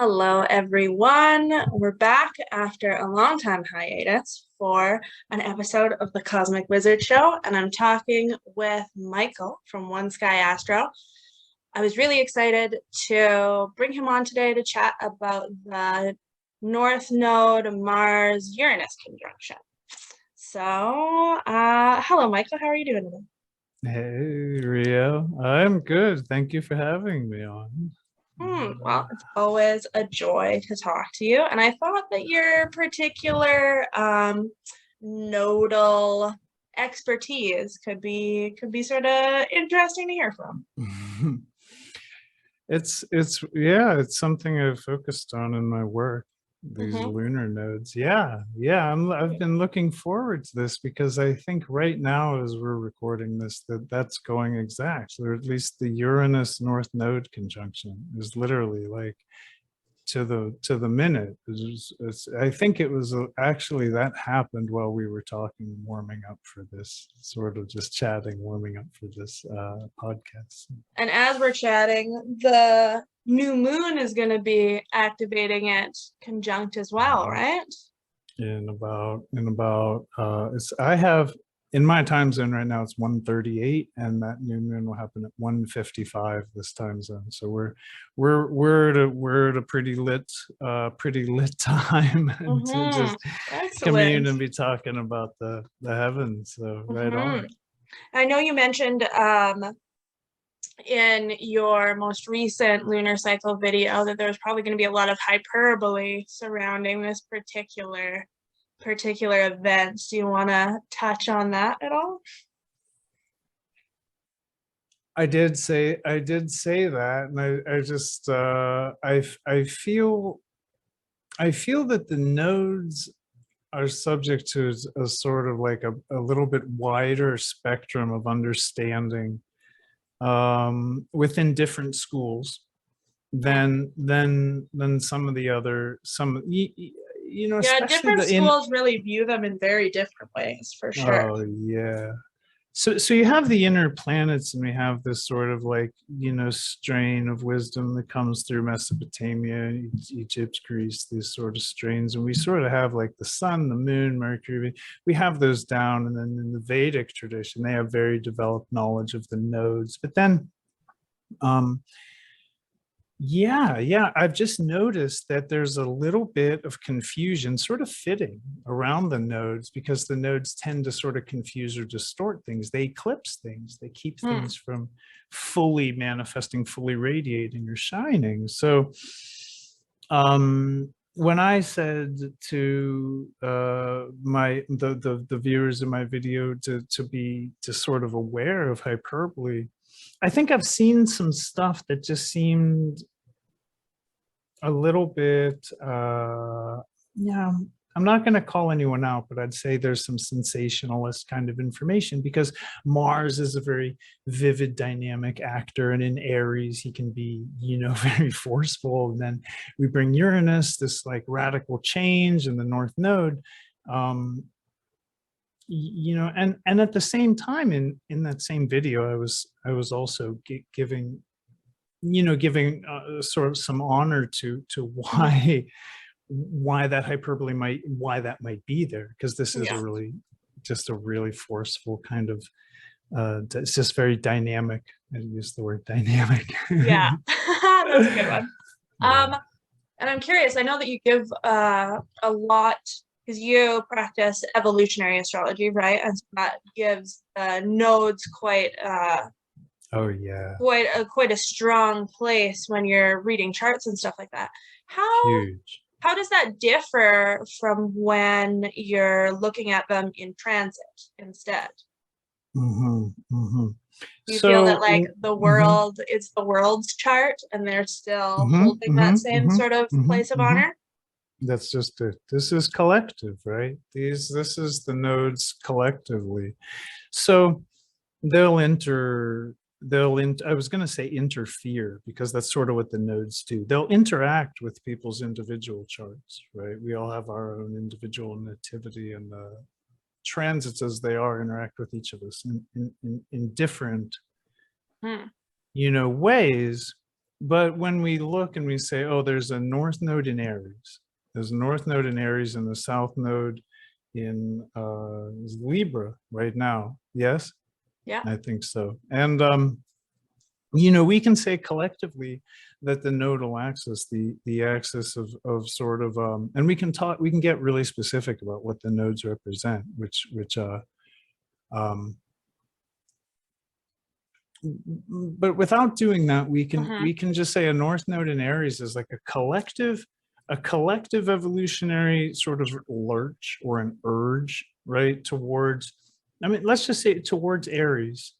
Hello, everyone. We're back after a long time hiatus for an episode of the Cosmic Wizard Show, and I'm talking with Michael from One Sky Astro. I was really excited to bring him on today to chat about the North Node Mars Uranus conjunction. So, hello, Michael. How are you doing today? Hey, Rio. I'm good. Thank you for having me on. Well, it's always a joy to talk to you. And I thought that your particular nodal expertise could be sort of interesting to hear from. It's something I've focused on in my work, these lunar nodes. I've been looking forward to this because I think right now as we're recording this that's going exact, or at least the Uranus North Node conjunction is literally like to the minute. I think it was actually that happened while we were talking, warming up for this, sort of just chatting, warming up for this podcast. And as we're chatting, the new moon is going to be activating it conjunct as well, right? In about I have in my time zone right now it's 1:38, and that new moon will happen at 1:55 this time zone. So we're at a pretty lit time to just commune and be talking about the heavens. So right on. I know you mentioned in your most recent lunar cycle video that there's probably going to be a lot of hyperbole surrounding this particular events. Do you want to touch on that at all? I did say that, and I just I feel that the nodes are subject to a sort of like a little bit wider spectrum of understanding within different schools than some of the other different schools really view them in very different ways, for sure. Oh yeah. So you have the inner planets, and we have this sort of like, strain of wisdom that comes through Mesopotamia, Egypt, Greece, these sort of strains. And we sort of have like the sun, the moon, Mercury. We have those down. And then in the Vedic tradition, they have very developed knowledge of the nodes. But then, I've just noticed that there's a little bit of confusion sort of fitting around the nodes, because the nodes tend to sort of confuse or distort things. They eclipse things. They keep things from fully manifesting, fully radiating or shining. So when I said to the viewers of my video to be sort of aware of hyperbole, I think I've seen some stuff that just seemed a little bit, I'm not going to call anyone out, but I'd say there's some sensationalist kind of information, because Mars is a very vivid, dynamic actor, and in Aries, he can be, very forceful. And then we bring Uranus, this like radical change in the North Node. And at the same time, in that same video, I was also giving sort of some honor to why that hyperbole might be there, because this is a really forceful kind of it's just very dynamic. I use the word dynamic. Yeah. That's a good one. And I'm curious, I know that you give a lot, because you practice evolutionary astrology, right? And so that gives nodes quite quite a strong place when you're reading charts and stuff like that. How does that differ from when you're looking at them in transit instead? You feel that like the world, it's the world's chart, and they're still holding that same sort of place of honor? That's just it. This is collective, right? This is the nodes collectively. So I was going to say interfere, because that's sort of what the nodes do. They'll interact with people's individual charts, right? We all have our own individual nativity, and the transits as they are interact with each of us in different, ways. But when we look and we say, oh, there's a north node in Aries, there's a north node in Aries and the south node in Libra right now. Yes, Yeah. I think so. And you know, we can say collectively that the nodal axis, the axis of sort of, and we can get really specific about what the nodes represent, but without doing that, we can just say a north node in Aries is like a collective evolutionary sort of lurch or an urge, right, towards, I mean, let's just say towards Aries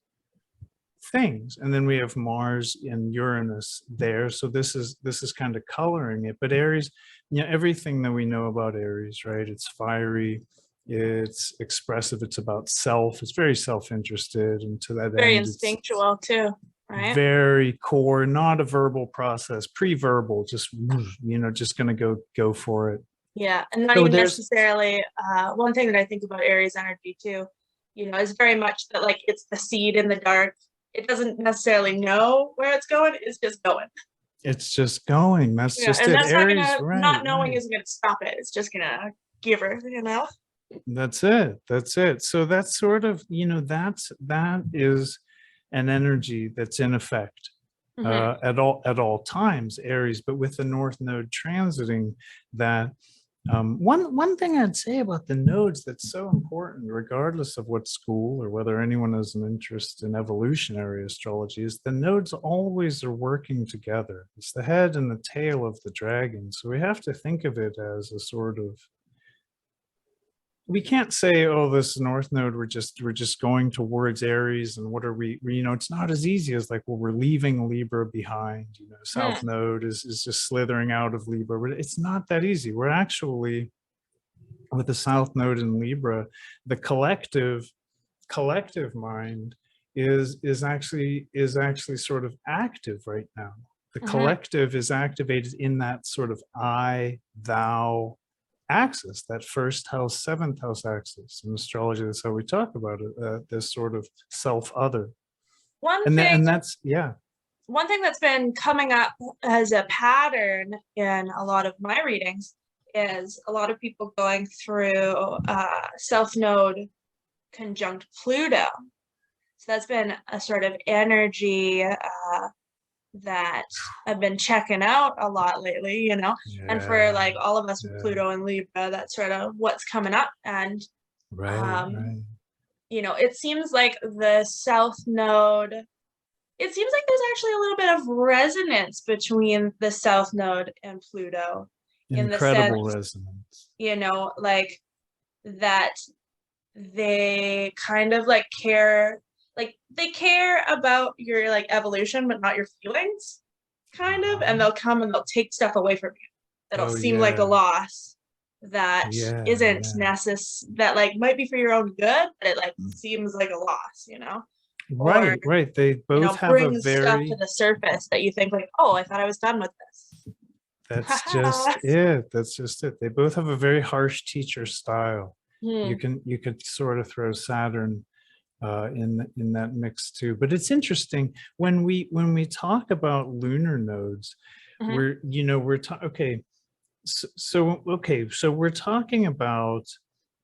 things. And then we have Mars and Uranus there, so this is kind of coloring it. But Aries, you know, everything that we know about Aries, right, it's fiery, it's expressive, it's about self, it's very self-interested, and to that Very end instinctual too, right? very core, not a verbal process, pre-verbal, just, you know, just gonna go for it. Yeah, and not So even there's necessarily, one thing that I think about Aries energy too, you know, is very much that like it's the seed in the dark. It doesn't necessarily know where it's going, it's just going. it's just going, that's Yeah, just and it. that's not Aries, gonna, right, not knowing right. isn't gonna stop it. It's just gonna give her, you know? That's it. That's it. So that's sort of, you know, that is an energy that's in effect Hmm. at all times, Aries. But with the North Node transiting that, one thing I'd say about the nodes that's so important, regardless of what school or whether anyone has an interest in evolutionary astrology, is the nodes always are working together. It's the head and the tail of the dragon. So we have to think of it as a sort of, we can't say, oh, this north node, we're just going towards Aries, and what are we, you know, it's not as easy as like, well, we're leaving Libra behind, you know, south node is just slithering out of Libra, but it's not that easy. We're actually, with the south node in Libra, the collective mind is actually sort of active right now. The collective is activated in that sort of I thou axis, that first house, seventh house axis. In astrology, that's how we talk about it, this sort of self other. One And thing, that's, yeah. one thing that's been coming up as a pattern in a lot of my readings is a lot of people going through South Node conjunct Pluto. So that's been a sort of energy that I've been checking out a lot lately, you know, and for like all of us with Pluto and Libra, that's sort of what's coming up. And, right. you know, it seems like the South Node, it seems like there's actually a little bit of resonance between the South Node and Pluto in the Incredible sense, resonance. you know, like that they kind of like care, like they care about your like evolution, but not your feelings, kind of, and they'll come and they'll take stuff away from you that'll seem like a loss that isn't necessary, that like might be for your own good, but it like seems like a loss, you know? Or, Right. They both you know, have a brings stuff very, to the surface that you think like, oh, I thought I was done with this. that's just it. That's just it. They both have a very harsh teacher style. You could sort of throw Saturn in that mix too. But it's interesting when we talk about lunar nodes, we're, you know, we're okay. So we're talking about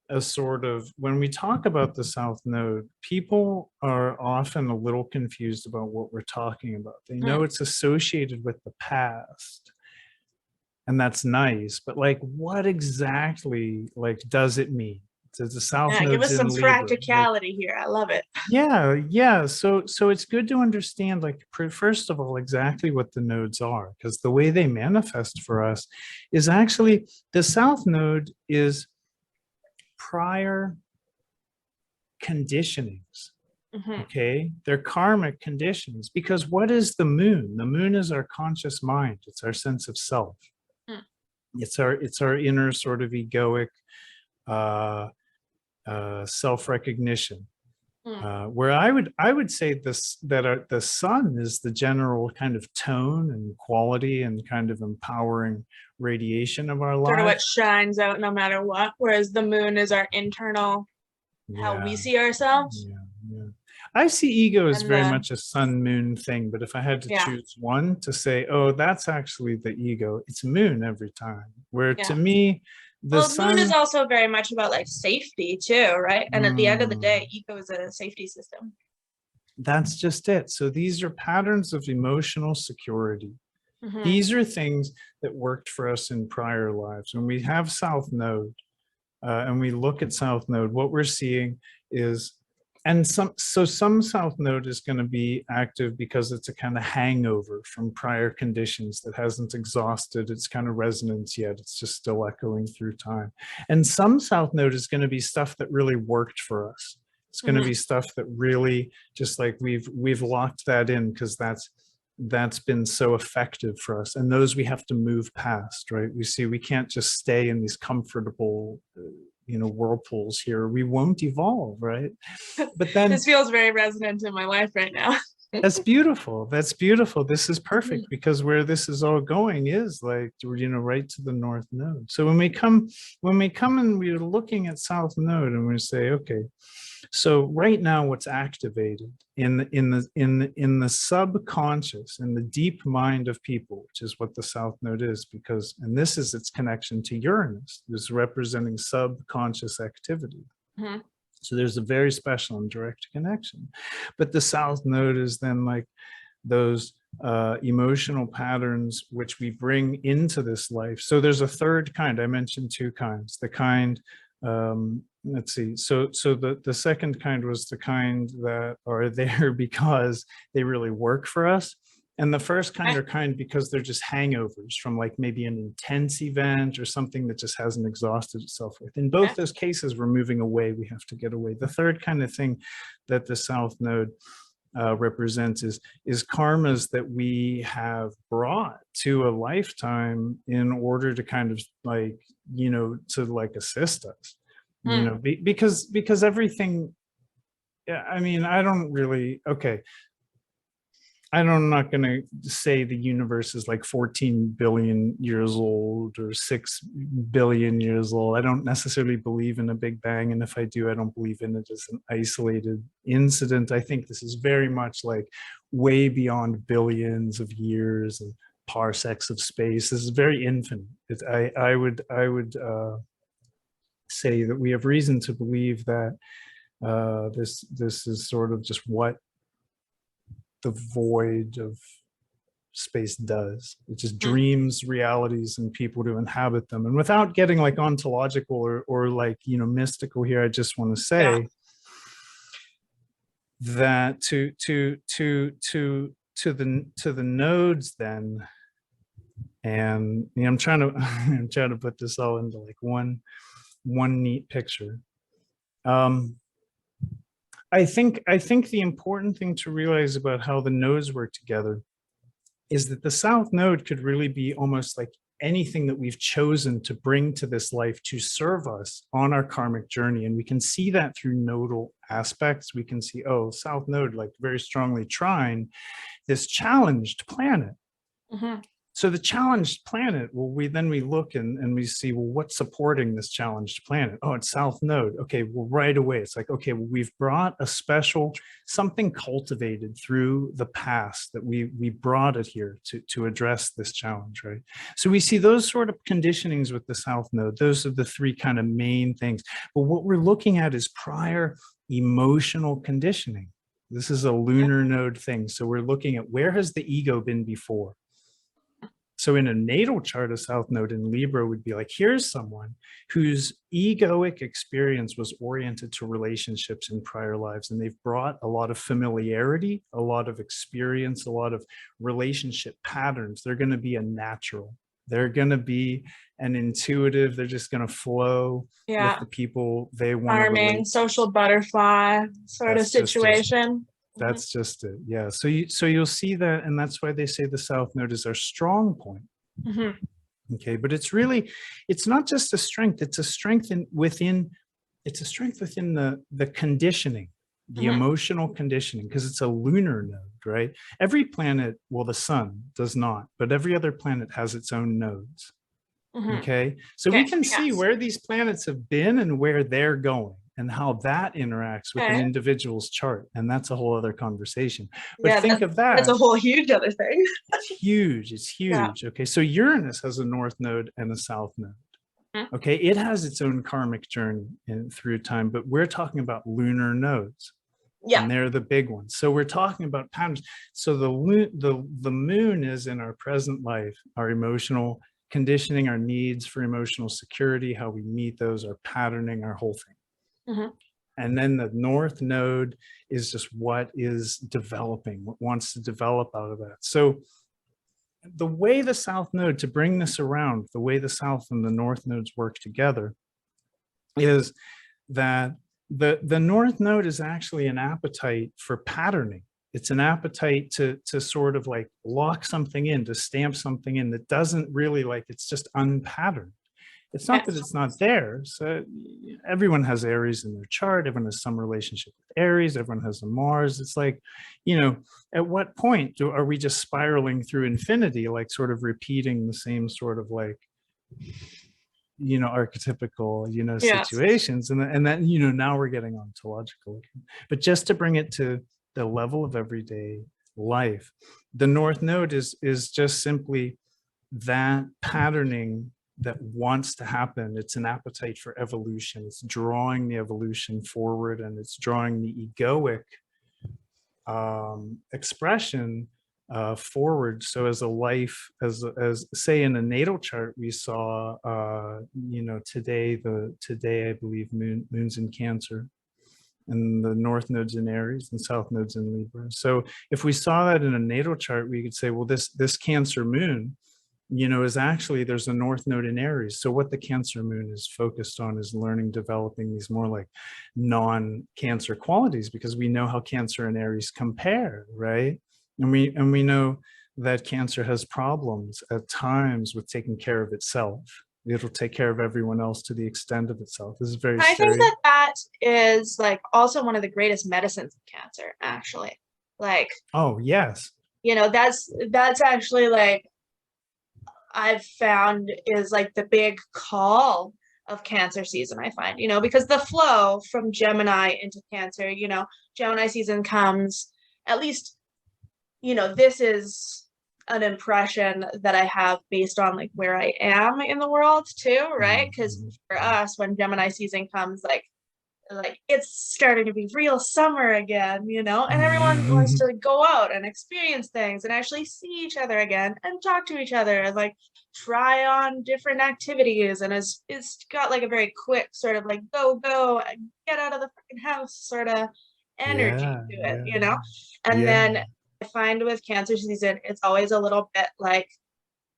a sort of, when we talk about the south node, people are often a little confused about what we're talking about. They know it's associated with the past, and that's nice, but like, what exactly, like, does it mean? Does the south Yeah, give node's us some in Libra, like, practicality here. I love it. yeah. So it's good to understand, like, first of all, exactly what the nodes are, because the way they manifest for us is actually, the south node is prior conditionings. Okay, they're karmic conditions, because what is the moon? The moon is our conscious mind. It's our sense of self. It's our inner sort of egoic self-recognition. Where I would say this, that the sun is the general kind of tone and quality and kind of empowering radiation of our life. Sort of what shines out no matter what, whereas the moon is our internal, how we see ourselves. I see ego as And very the, much a sun moon thing, but if I had to yeah, choose one to say, oh, that's actually the ego, it's moon every time. Where to yeah. me, the Well, moon is sun, also very much about like safety too, right? And at the end of the mm, day, ego is a safety system. that's just it. So these are patterns of emotional security. Hmm. These are things that worked for us in prior lives. When we have South Node, and we look at South Node, what we're seeing is, and some South Node is going to be active because it's a kind of hangover from prior conditions that hasn't exhausted its kind of resonance yet. It's just still echoing through time. And some South Node is going to be stuff that really worked for us. It's going to Hmm. be stuff that really just like we've locked that in because that's been so effective for us, and those we have to move past, right? We see we can't just stay in these comfortable whirlpools here. We won't evolve, right? But then This feels very resonant in my life right now. that's beautiful, that's beautiful. This is perfect because where this is all going is like right to the North Node. So when we come and we're looking at South Node and we say, okay, so right now what's activated in the subconscious, in the deep mind of people, which is what the South Node is, because, and this is its connection to Uranus, is representing subconscious activity. Mhm. So there's a very special and direct connection. But the South Node is then like those emotional patterns which we bring into this life. So there's a third kind. I mentioned two kinds. The kind, let's see. So the second kind was the kind that are there because they really work for us. And the first kind Okay. are kind because they're just hangovers from like maybe an intense event or something that just hasn't exhausted itself with. In both Okay. those cases, we're moving away. We have to get away. The third kind of thing that the South Node represents is karmas that we have brought to a lifetime in order to kind of like to like assist us, Hmm. because everything. Yeah, I mean, I don't really. Okay, I'm not going to say the universe is like 14 billion years old or 6 billion years old. I don't necessarily believe in a Big Bang. And if I do, I don't believe in it as an isolated incident. I think this is very much like way beyond billions of years and parsecs of space. This is very infinite. I would say that we have reason to believe that this is sort of just what the void of space does. It just Hmm. dreams realities and people to inhabit them. And without getting like ontological or like mystical here, I just want to Yeah. say that to the nodes then, and I'm trying to I'm trying to put this all into like one neat picture. I think the important thing to realize about how the nodes work together is that the South Node could really be almost like anything that we've chosen to bring to this life to serve us on our karmic journey. And we can see that through nodal aspects. We can see, oh, South Node, like very strongly trine this challenged planet. Hmm. So the challenged planet, well, we look and we see, well, what's supporting this challenged planet? Oh, it's South Node. Okay, well, right away, it's like, okay, well, we've brought a special, something cultivated through the past that we brought it here to address this challenge, right? So we see those sort of conditionings with the South Node. Those are the three kind of main things. But what we're looking at is prior emotional conditioning. This is a lunar node thing. So we're looking at where has the ego been before? So in a natal chart, a South Node in Libra would be like, here's someone whose egoic experience was oriented to relationships in prior lives. And they've brought a lot of familiarity, a lot of experience, a lot of relationship patterns. They're going to be a natural. They're going to be an intuitive. They're just going to flow with Yeah. the people they want to Charming, relate to. social butterfly sort of That's just it. situation. Mhm. That's just it. Yeah. So you'll see that, and that's why they say the South Node is our strong point. Mhm. Okay, but it's not just a strength. It's a strength within. It's a strength within the conditioning, the Mhm. emotional conditioning, because it's a lunar node, right? Every planet, well, the sun does not, but every other planet has its own nodes. Mhm. Okay, so we Okay. can see Yes. where these planets have been and where they're going. and how that interacts with an Okay. individual's chart. And that's a whole other conversation. But Yeah, think of that's a that. whole huge other thing. It's huge. It's Yeah. huge. Okay. So Uranus has a north node and a south node. Mhm. Okay. It has its own karmic journey through time, but we're talking about lunar nodes. Yeah. And they're the big ones. So we're talking about patterns. So the moon is in our present life, our emotional conditioning, our needs for emotional security, how we meet those, our patterning, our whole thing. Mhm. And then the north node is just what is developing, what wants to develop out of that. So the way the south node, to bring this around, the way the south and the north nodes work together is that the north node is actually an appetite for patterning. It's an appetite to sort of like lock something in, to stamp something in that doesn't really, like, it's just unpatterned. It's not that it's not there. So everyone has Aries in their chart. Everyone has some relationship with Aries. Everyone has a Mars. It's like, at what point are we just spiraling through infinity, like sort of repeating the same sort of like, archetypical, Yes. situations. And then, now we're getting ontological again. But just to bring it to the level of everyday life, the North Node is just simply that patterning that wants to happen. It's an appetite for evolution. It's drawing the evolution forward, and it's drawing the egoic expression forward. So as a life, as say in a natal chart, we saw, today I believe moon's in Cancer, and the north node's in Aries and south node's in Libra. So if we saw that in a natal chart, we could say, well, this Cancer moon, is actually, there's a north node in Aries. So what the Cancer moon is focused on is learning, developing these more like non-Cancer qualities, because we know how Cancer and Aries compare, right? And we know that Cancer has problems at times with taking care of itself. It'll take care of everyone else to the extent of itself. This is very I think that is like also one of the greatest medicines of Cancer, actually. Like, oh yes, that's actually like, I've found is like the big call of Cancer season, I find, because the flow from Gemini into Cancer, Gemini season comes, at least, this is an impression that I have based on like where I am in the world too, right? Because for us, when Gemini season comes, like it's starting to be real summer again, and everyone wants to go out and experience things and actually see each other again and talk to each other and like try on different activities, and it's got like a very quick sort of like go get out of the freaking house sort of energy to it, and then I find with Cancer season it's always a little bit like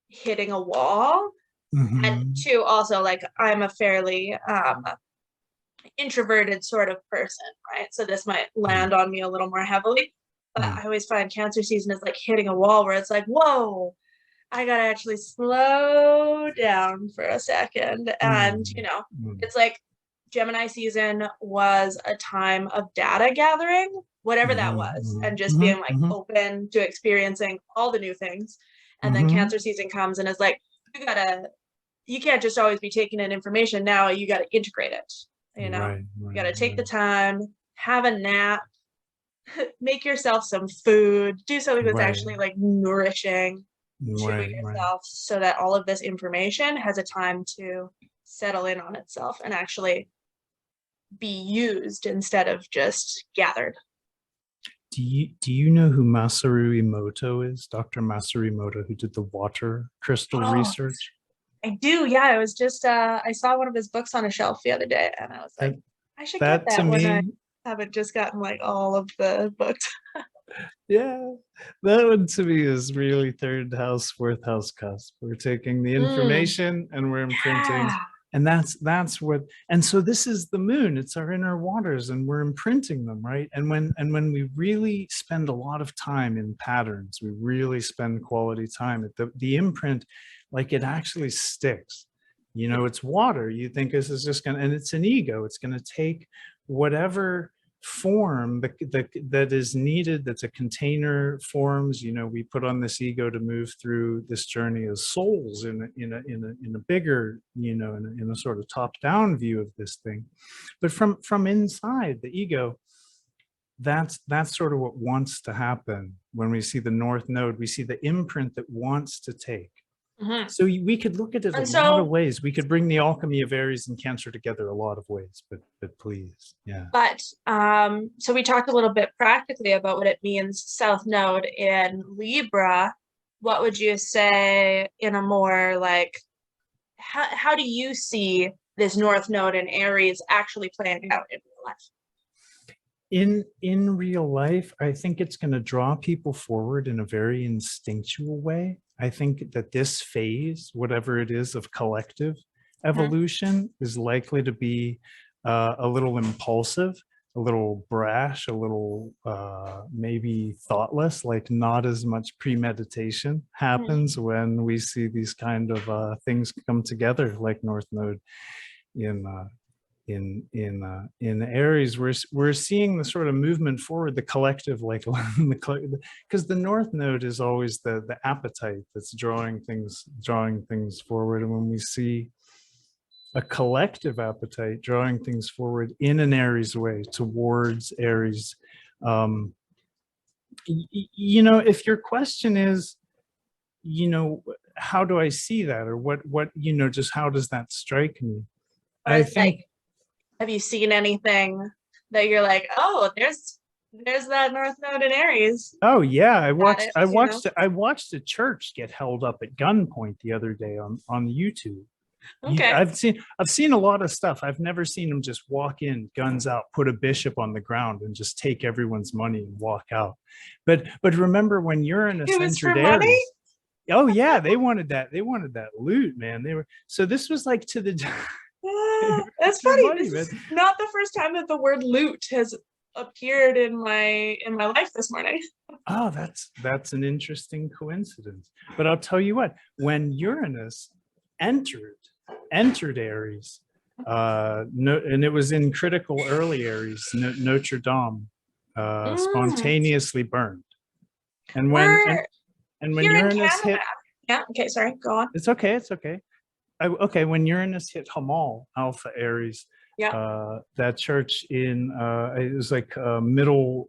hitting a wall. And two, also, like I'm a fairly introverted sort of person, right? So this might land on me a little more heavily. But I always find Cancer season is like hitting a wall where it's like, whoa, I gotta actually slow down for a second. And, it's like Gemini season was a time of data gathering, whatever that was, and just being like open to experiencing all the new things. And then Cancer season comes and is like, you can't just always be taking in information. Now you got to integrate it. You got to take the time, have a nap, make yourself some food, do something that's actually like nourishing to yourself, so that all of this information has a time to settle in on itself and actually be used instead of just gathered. Do you know who Masaru Emoto is? Dr. Masaru Emoto, who did the water crystal research? I do, yeah. I was just I saw one of his books on a shelf the other day, and I was like, I should get that when I haven't just gotten like all of the books. Yeah, that one to me is really third house, fourth house cusp. We're taking the information and we're imprinting. And that's what, and so this is the moon, it's our inner waters, and we're imprinting them, right? And when we really spend a lot of time in patterns, we really spend quality time at the imprint, like it actually sticks. It's water. You think this is just gonna, and it's an ego. It's gonna take whatever form that is needed, that's a container forms. We put on this ego to move through this journey as souls in a bigger, in a sort of top-down view of this thing. But from inside the ego, that's sort of what wants to happen. When we see the North Node, we see the imprint that wants to take. So we could look at it a lot of ways. We could bring the alchemy of Aries and Cancer together a lot of ways, but please, yeah. But so we talked a little bit practically about what it means, South Node in Libra. What would you say in a more like, how do you see this North Node in Aries actually playing out in real life? In real life, I think it's going to draw people forward in a very instinctual way. I think that this phase, whatever it is, of collective evolution is likely to be a little impulsive, a little brash, a little maybe thoughtless, like not as much premeditation happens when we see these kind of things come together, like North Node in Aries. We're seeing the sort of movement forward, the collective, like because the North Node is always the appetite that's drawing things forward. And when we see a collective appetite drawing things forward in an Aries way towards Aries, if your question is, how do I see that, or what just how does that strike me? I think, have you seen anything that you're like, oh, there's that North Node in Aries? Oh yeah, I watched a church get held up at gunpoint the other day on YouTube. Okay. I've seen a lot of stuff. I've never seen them just walk in, guns out, put a bishop on the ground, and just take everyone's money and walk out. But remember when Uranus entered Aries? Oh yeah, they wanted that loot, man. So this was like to the that's funny. This is not the first time that the word loot has appeared in my life this morning. Oh, that's an interesting coincidence. But I'll tell you what, when Uranus entered Aries, and it was in critical early Aries, Notre Dame spontaneously burned. And when Uranus hit, yeah, okay, sorry, go on. It's okay. Okay, when Uranus hit Hamal, Alpha Aries, that church it was like a middle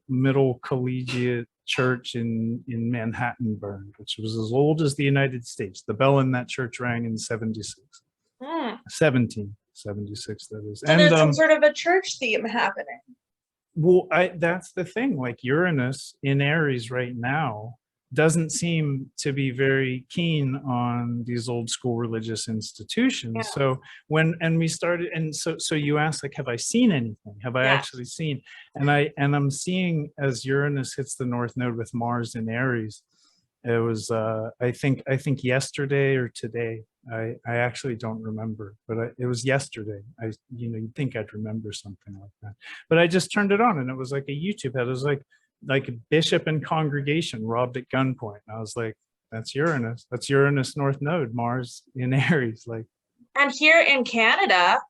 collegiate church in Manhattan burned, which was as old as the United States. The bell in that church rang in 1776, that is. So there's some sort of a church theme happening. Well, that's the thing, like Uranus in Aries right now doesn't seem to be very keen on these old school religious institutions. Yeah. So we started, and so you asked, like, have I seen anything? Have I actually seen? And I'm seeing, as Uranus hits the North Node with Mars in Aries, it was I think yesterday or today. I actually don't remember, but it was yesterday. You'd think I'd remember something like that, but I just turned it on and it was like a YouTube ad. It was like a bishop and congregation robbed at gunpoint. And I was like, that's Uranus. That's Uranus North Node, Mars in Aries. Like, and here in Canada,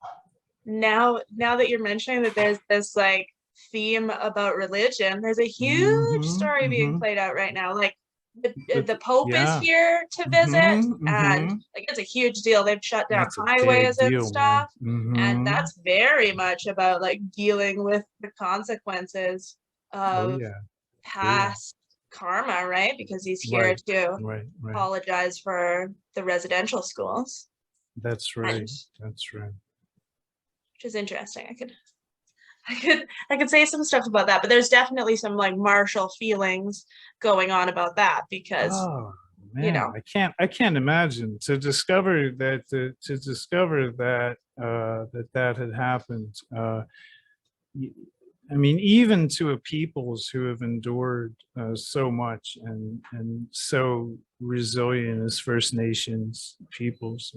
now that you're mentioning that there's this like theme about religion, there's a huge story being played out right now. Like the Pope is here to visit, and like it's a huge deal. They've shut down highways and stuff, and that's very much about like dealing with the consequences of past karma, right? Because he's here to apologize for the residential schools. That's right. That's right. Which is interesting. I could say some stuff about that, but there's definitely some like martial feelings going on about that because I can't imagine to discover that that had happened. I mean, even to a peoples who have endured so much and so resilient as First Nations peoples,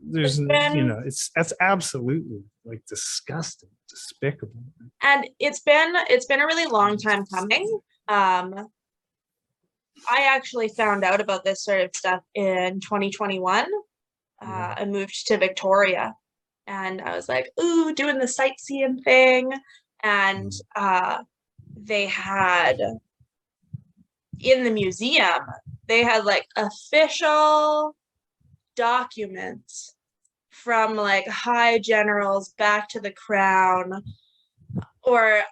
there's that's absolutely like disgusting, despicable. And it's been a really long time coming. I actually found out about this sort of stuff in 2021. I moved to Victoria. And I was like, ooh, doing the sightseeing thing. And they had, in the museum, they had like official documents from like high generals back to the crown, or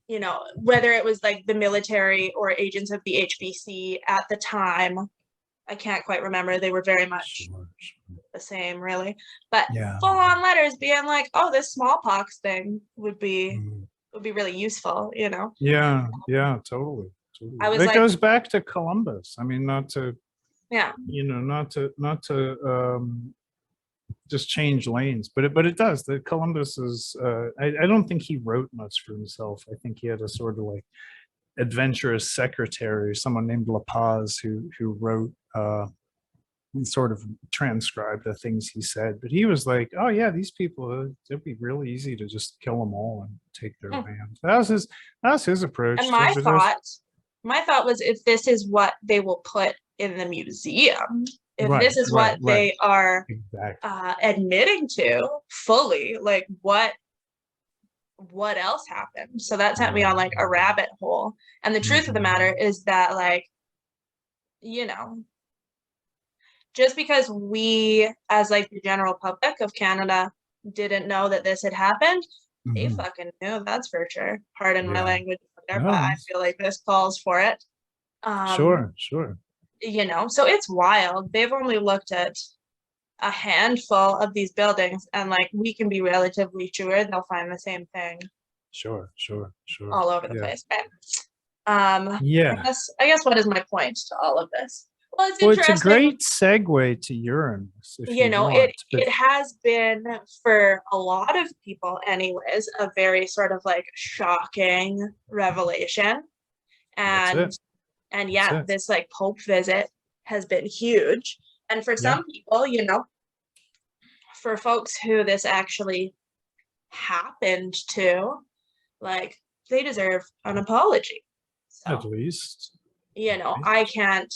you know, whether it was like the military or agents of the HBC at the time. I can't quite remember. They were very much the same, really. But full on letters being like, oh, this smallpox thing would be really useful, you know? Yeah, totally. I was it like, goes back to Columbus. I mean, not to yeah, not to just change lanes, but it does. That Columbus is I don't think he wrote much for himself. I think he had a sort of like adventurous secretary, someone named La Paz, who wrote sort of transcribed the things he said. But he was like, oh yeah, these people, it'd be really easy to just kill them all and take their land. That was his approach. And my thought was, if this is what they will put in the museum, if this is what they are admitting to fully, like what else happened? So that sent me on like a rabbit hole. And the truth of the matter is that, like, you know, just because we, as like the general public of Canada, didn't know that this had happened, they fucking knew, that's for sure. Pardon my language there, but I feel like this calls for it. Sure. You know, so it's wild. They've only looked at a handful of these buildings, and like we can be relatively sure they'll find the same thing. Sure. All over the place. I guess what is my point to all of this? Well, it's a great segue to Uranus. If you know, it has been, for a lot of people anyways, a very sort of like shocking revelation. And this like Pope visit has been huge. And for some people, you know, for folks who this actually happened to, like, they deserve an apology. So, at least, you know, I can't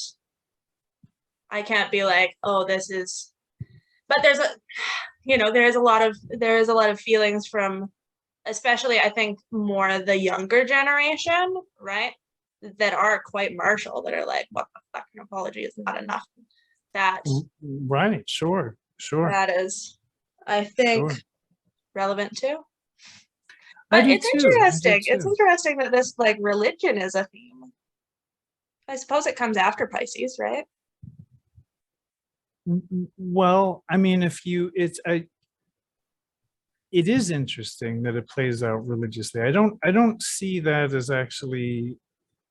be like, oh, this is, but there's a lot of feelings from, especially I think more the younger generation, right, that are quite martial, that are like, what the fuck, an apology is not enough. That sure. That is, I think, relevant too. But it's interesting. It's interesting that this like religion is a theme. I suppose it comes after Pisces, right? Well, I mean, it is interesting that it plays out religiously. I don't see that as actually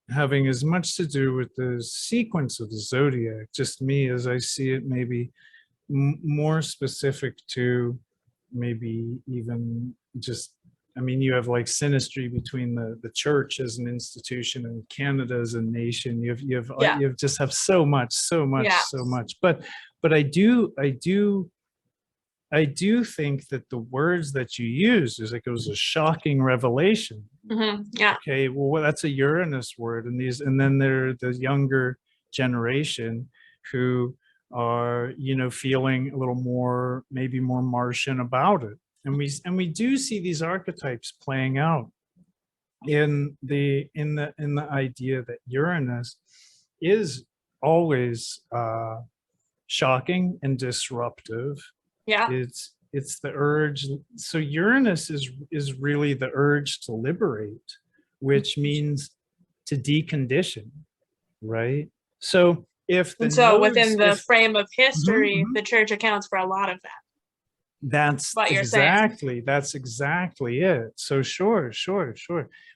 having as much to do with the sequence of the zodiac. Just me, as I see it, maybe more specific to maybe even just, I mean, you have like synastry between the church as an institution and Canada as a nation. You just have so much. But I do think that the words that you use is like, it was a shocking revelation. Yeah. Okay, well, that's a Uranus word, and then there are the younger generation who are, you know, feeling a little more, maybe more Martian about it. And we do see these archetypes playing out in the idea that Uranus is always shocking and disruptive. Yeah. It's the urge. So Uranus is really the urge to liberate, which means to decondition, right? So within the frame of history, the church accounts for a lot of that. That's exactly it. So sure.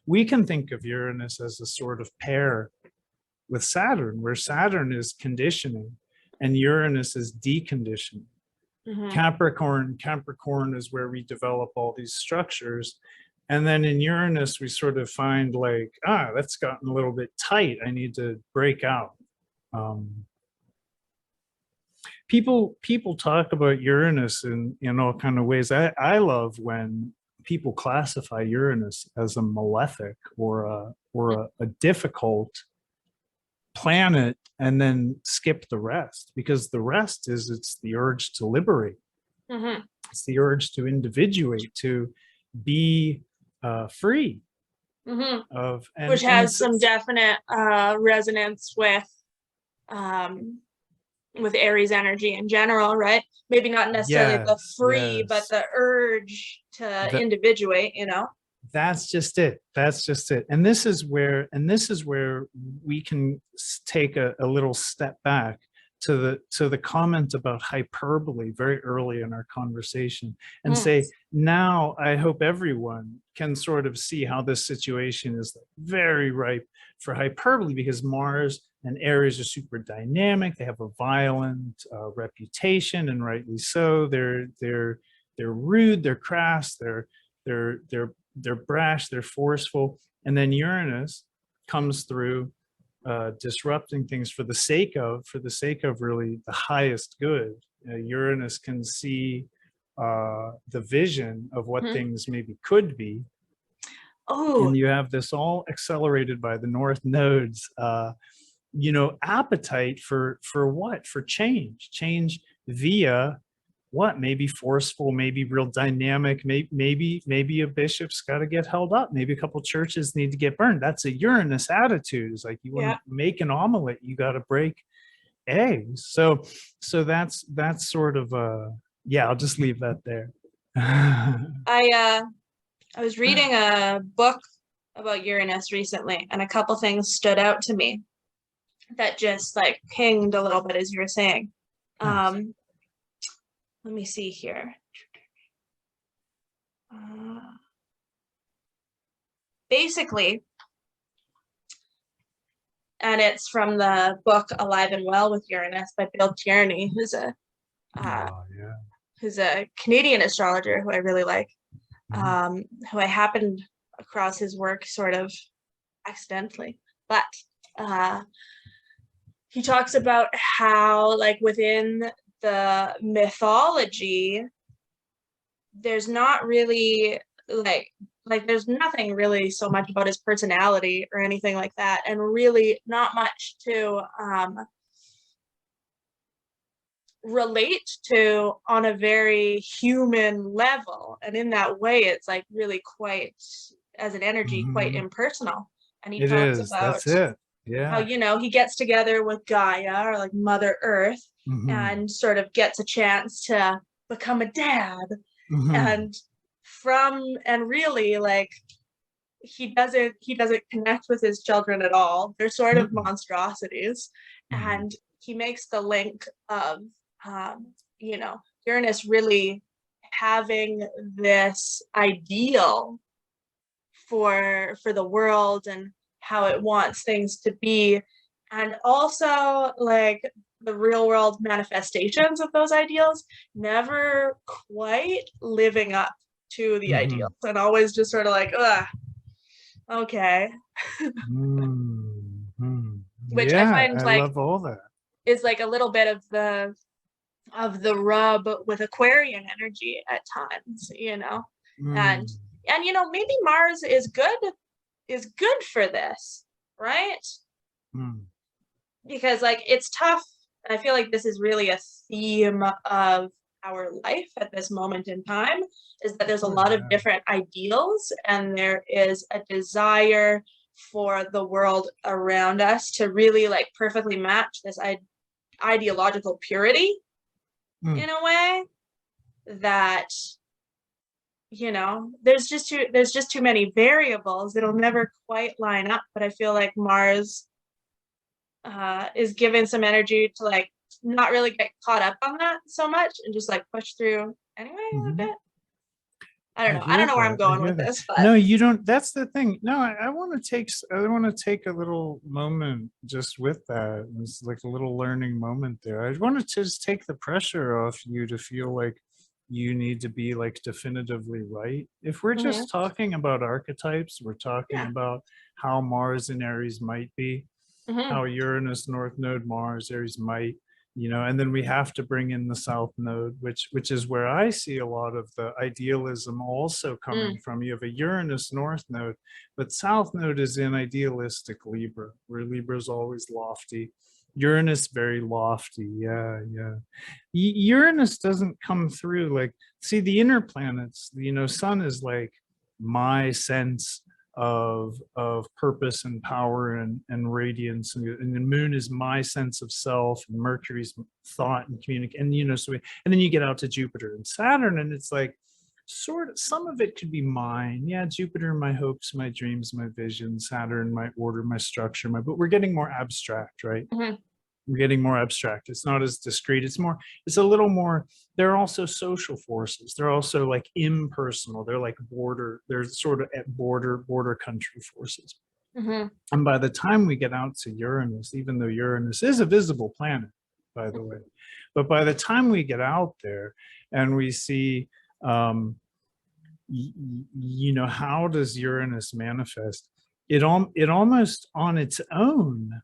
We can think of Uranus as a sort of pair with Saturn, where Saturn is conditioning and Uranus is deconditioning. Capricorn is where we develop all these structures. And then in Uranus, we sort of find like, that's gotten a little bit tight. I need to break out. People talk about Uranus in all kind of ways. I love when people classify Uranus as a malefic or a difficult planet and then skip the rest, because the rest is, it's the urge to liberate. It's the urge to individuate, to be free Hmm. of, Which and has some definite resonance with Aries energy in general, right? Maybe not necessarily the yes, free, but yes, the urge to that individuate, you know? that's just it. That's just it. And this is where we can take a little step back to the comment about hyperbole very early in our conversation and Mm. say, now I hope everyone can sort of see how this situation is very ripe for hyperbole, because Mars and Aries are super dynamic. They have a violent reputation, and rightly so. They're rude, they're crass, they're brash, they're forceful. And then Uranus comes through, disrupting things for the sake of really the highest good. Uranus can see the vision of what Mhm. things maybe could be, Oh, and you have this all accelerated by the North nodes. Appetite for what? For change via what? Maybe forceful, maybe real dynamic, maybe a bishop's got to get held up, maybe a couple churches need to get burned. That's a Uranus attitude. It's like, you want yeah. to make an omelet, you got to break eggs. So that's sort of yeah, I'll just leave that there. I was reading a book about Uranus recently, and a couple things stood out to me that just like pinged a little bit as you were saying. Nice. Let me see here. Basically, and it's from the book Alive and Well with Uranus by Bill Tierney, uh, Oh yeah. who's a Canadian astrologer who I really like, Mhm. who I happened across his work sort of accidentally. But he talks about how, like, within the mythology, there's not really like there's nothing really so much about his personality or anything like that, and really not much to relate to on a very human level. And in that way, it's like really quite, as an energy, quite Mhm. impersonal. And he It talks is. about That's it. how, Yeah. he gets together with Gaia, or like Mother Earth, Mhm. and sort of gets a chance to become a dad. Mhm. And and really, like, he doesn't connect with his children at all. They're sort of Mhm. monstrosities. Mhm. And he makes the link of um, Uranus really having this ideal for the world and how it wants things to be, and also like the real world manifestations of those ideals never quite living up to the ideals, Mhm. and always just sort of like, ugh, okay. Mhm. Which I Yeah, find I like love all that. is like a little bit of the rub with Aquarian energy at times, and Mm. maybe Mars is good for this, right? Mm. Because like it's tough. And I feel like this is really a theme of our life at this moment in time, is that there's a Sure, lot of yeah. different ideals, and there is a desire for the world around us to really like perfectly match this ideological purity Mm. in a way that there's just too many variables. It'll never quite line up, but I feel like Mars is given some energy to like not really get caught up on that so much and just like push through anyway a little Mhm. bit. I don't I know. I hear don't know where I'm that. I going hear with that. this, but No, you don't. That's the thing. No, I want to take a little moment just with that. It's like a little learning moment there. I want to just take the pressure off you to feel like you need to be like definitively right. If we're mhm, just talking about archetypes, we're talking yeah. about how Mars and Aries might be, Hmm. how Uranus, North Node, Mars, Aries might, and then we have to bring in the South Node, which is where I see a lot of the idealism also coming Mm. from. You have a Uranus North Node, but South Node is in idealistic Libra, where Libra is always lofty. Uranus very lofty, yeah, yeah. Uranus doesn't come through like, see, the inner planets, Sun is like my sense of purpose and power and radiance, and the moon is my sense of self, and Mercury's thought and communicate, and and then you get out to Jupiter and Saturn, and it's like sort of some of it could be mine. Yeah, Jupiter, my hopes, my dreams, my visions, Saturn, my order, my structure, but we're getting more abstract, right? Mm-hmm. We're getting more abstract. It's not as discrete. It's a little more, they're also social forces. They're also like impersonal. They're like they're sort of at border country forces. Mm-hmm. And by the time we get out to Uranus, even though Uranus is a visible planet, by the way, but by the time we get out there and we see, how does Uranus manifest? It almost on its own,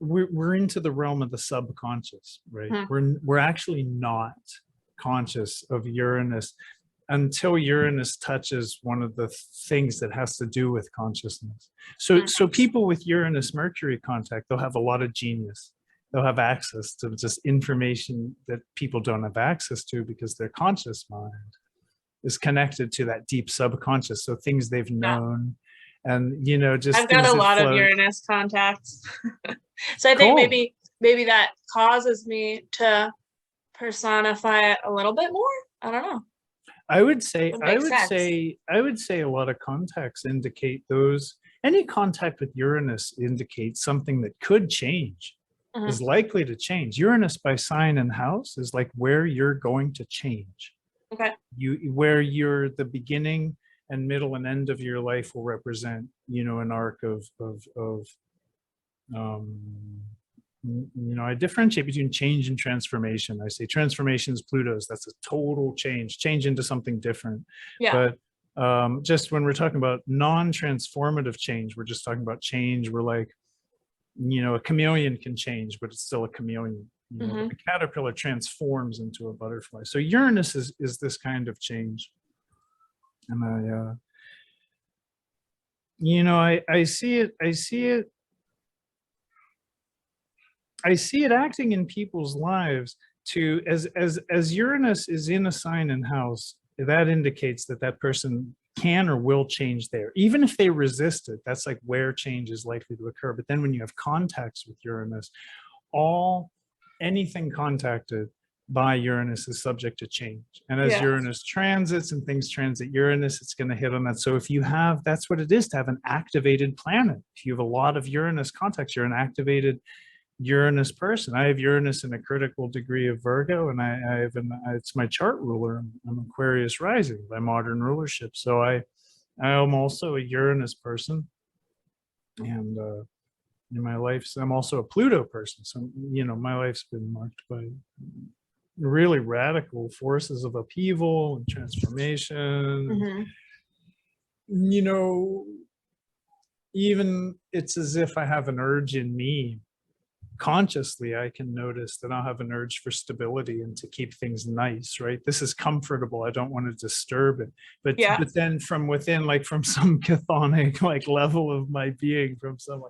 we're into the realm of the subconscious, right? We're actually not conscious of Uranus until Uranus touches one of the things that has to do with consciousness. So people with Uranus Mercury contact, they'll have a lot of genius. They'll have access to just information that people don't have access to because their conscious mind is connected to that deep subconscious. So things they've known, and just I've got a lot of Uranus contacts. So I think maybe that causes me to personify it a little bit more. I don't know. I would say a lot of contacts indicate those. Any contact with Uranus indicates something that could change, is likely to change. Uranus by sign and house is like where you're going to change. Okay. Where you're the beginning and middle and end of your life will represent, an arc of I differentiate between change and transformation. I say transformation is Pluto's. That's a total change into something different. Yeah. But just when we're talking about non-transformative change, we're just talking about change. We're like, a chameleon can change, but it's still a chameleon. The caterpillar transforms into a butterfly. So Uranus is this kind of change. And I see it acting in people's lives to, as Uranus is in a sign and house, that indicates that person can or will change there. Even if they resist it, that's like where change is likely to occur. But then when you have contacts with Uranus, anything contacted by Uranus is subject to change. And as Uranus transits and things transit Uranus, it's going to hit on that. So if you have, that's what it is to have an activated planet. If you have a lot of Uranus contacts, you're an activated Uranus person. I have Uranus in a critical degree of Virgo, and it's my chart ruler. I'm Aquarius rising by modern rulership. So I am also a Uranus person. And in my life, I'm also a Pluto person. So, my life's been marked by really radical forces of upheaval and transformation. Even it's as if I have an urge in me. Consciously, I can notice that I'll have an urge for stability and to keep things nice, right? This is comfortable. I don't want to disturb it. But then from within, like from some chthonic level of my being, from some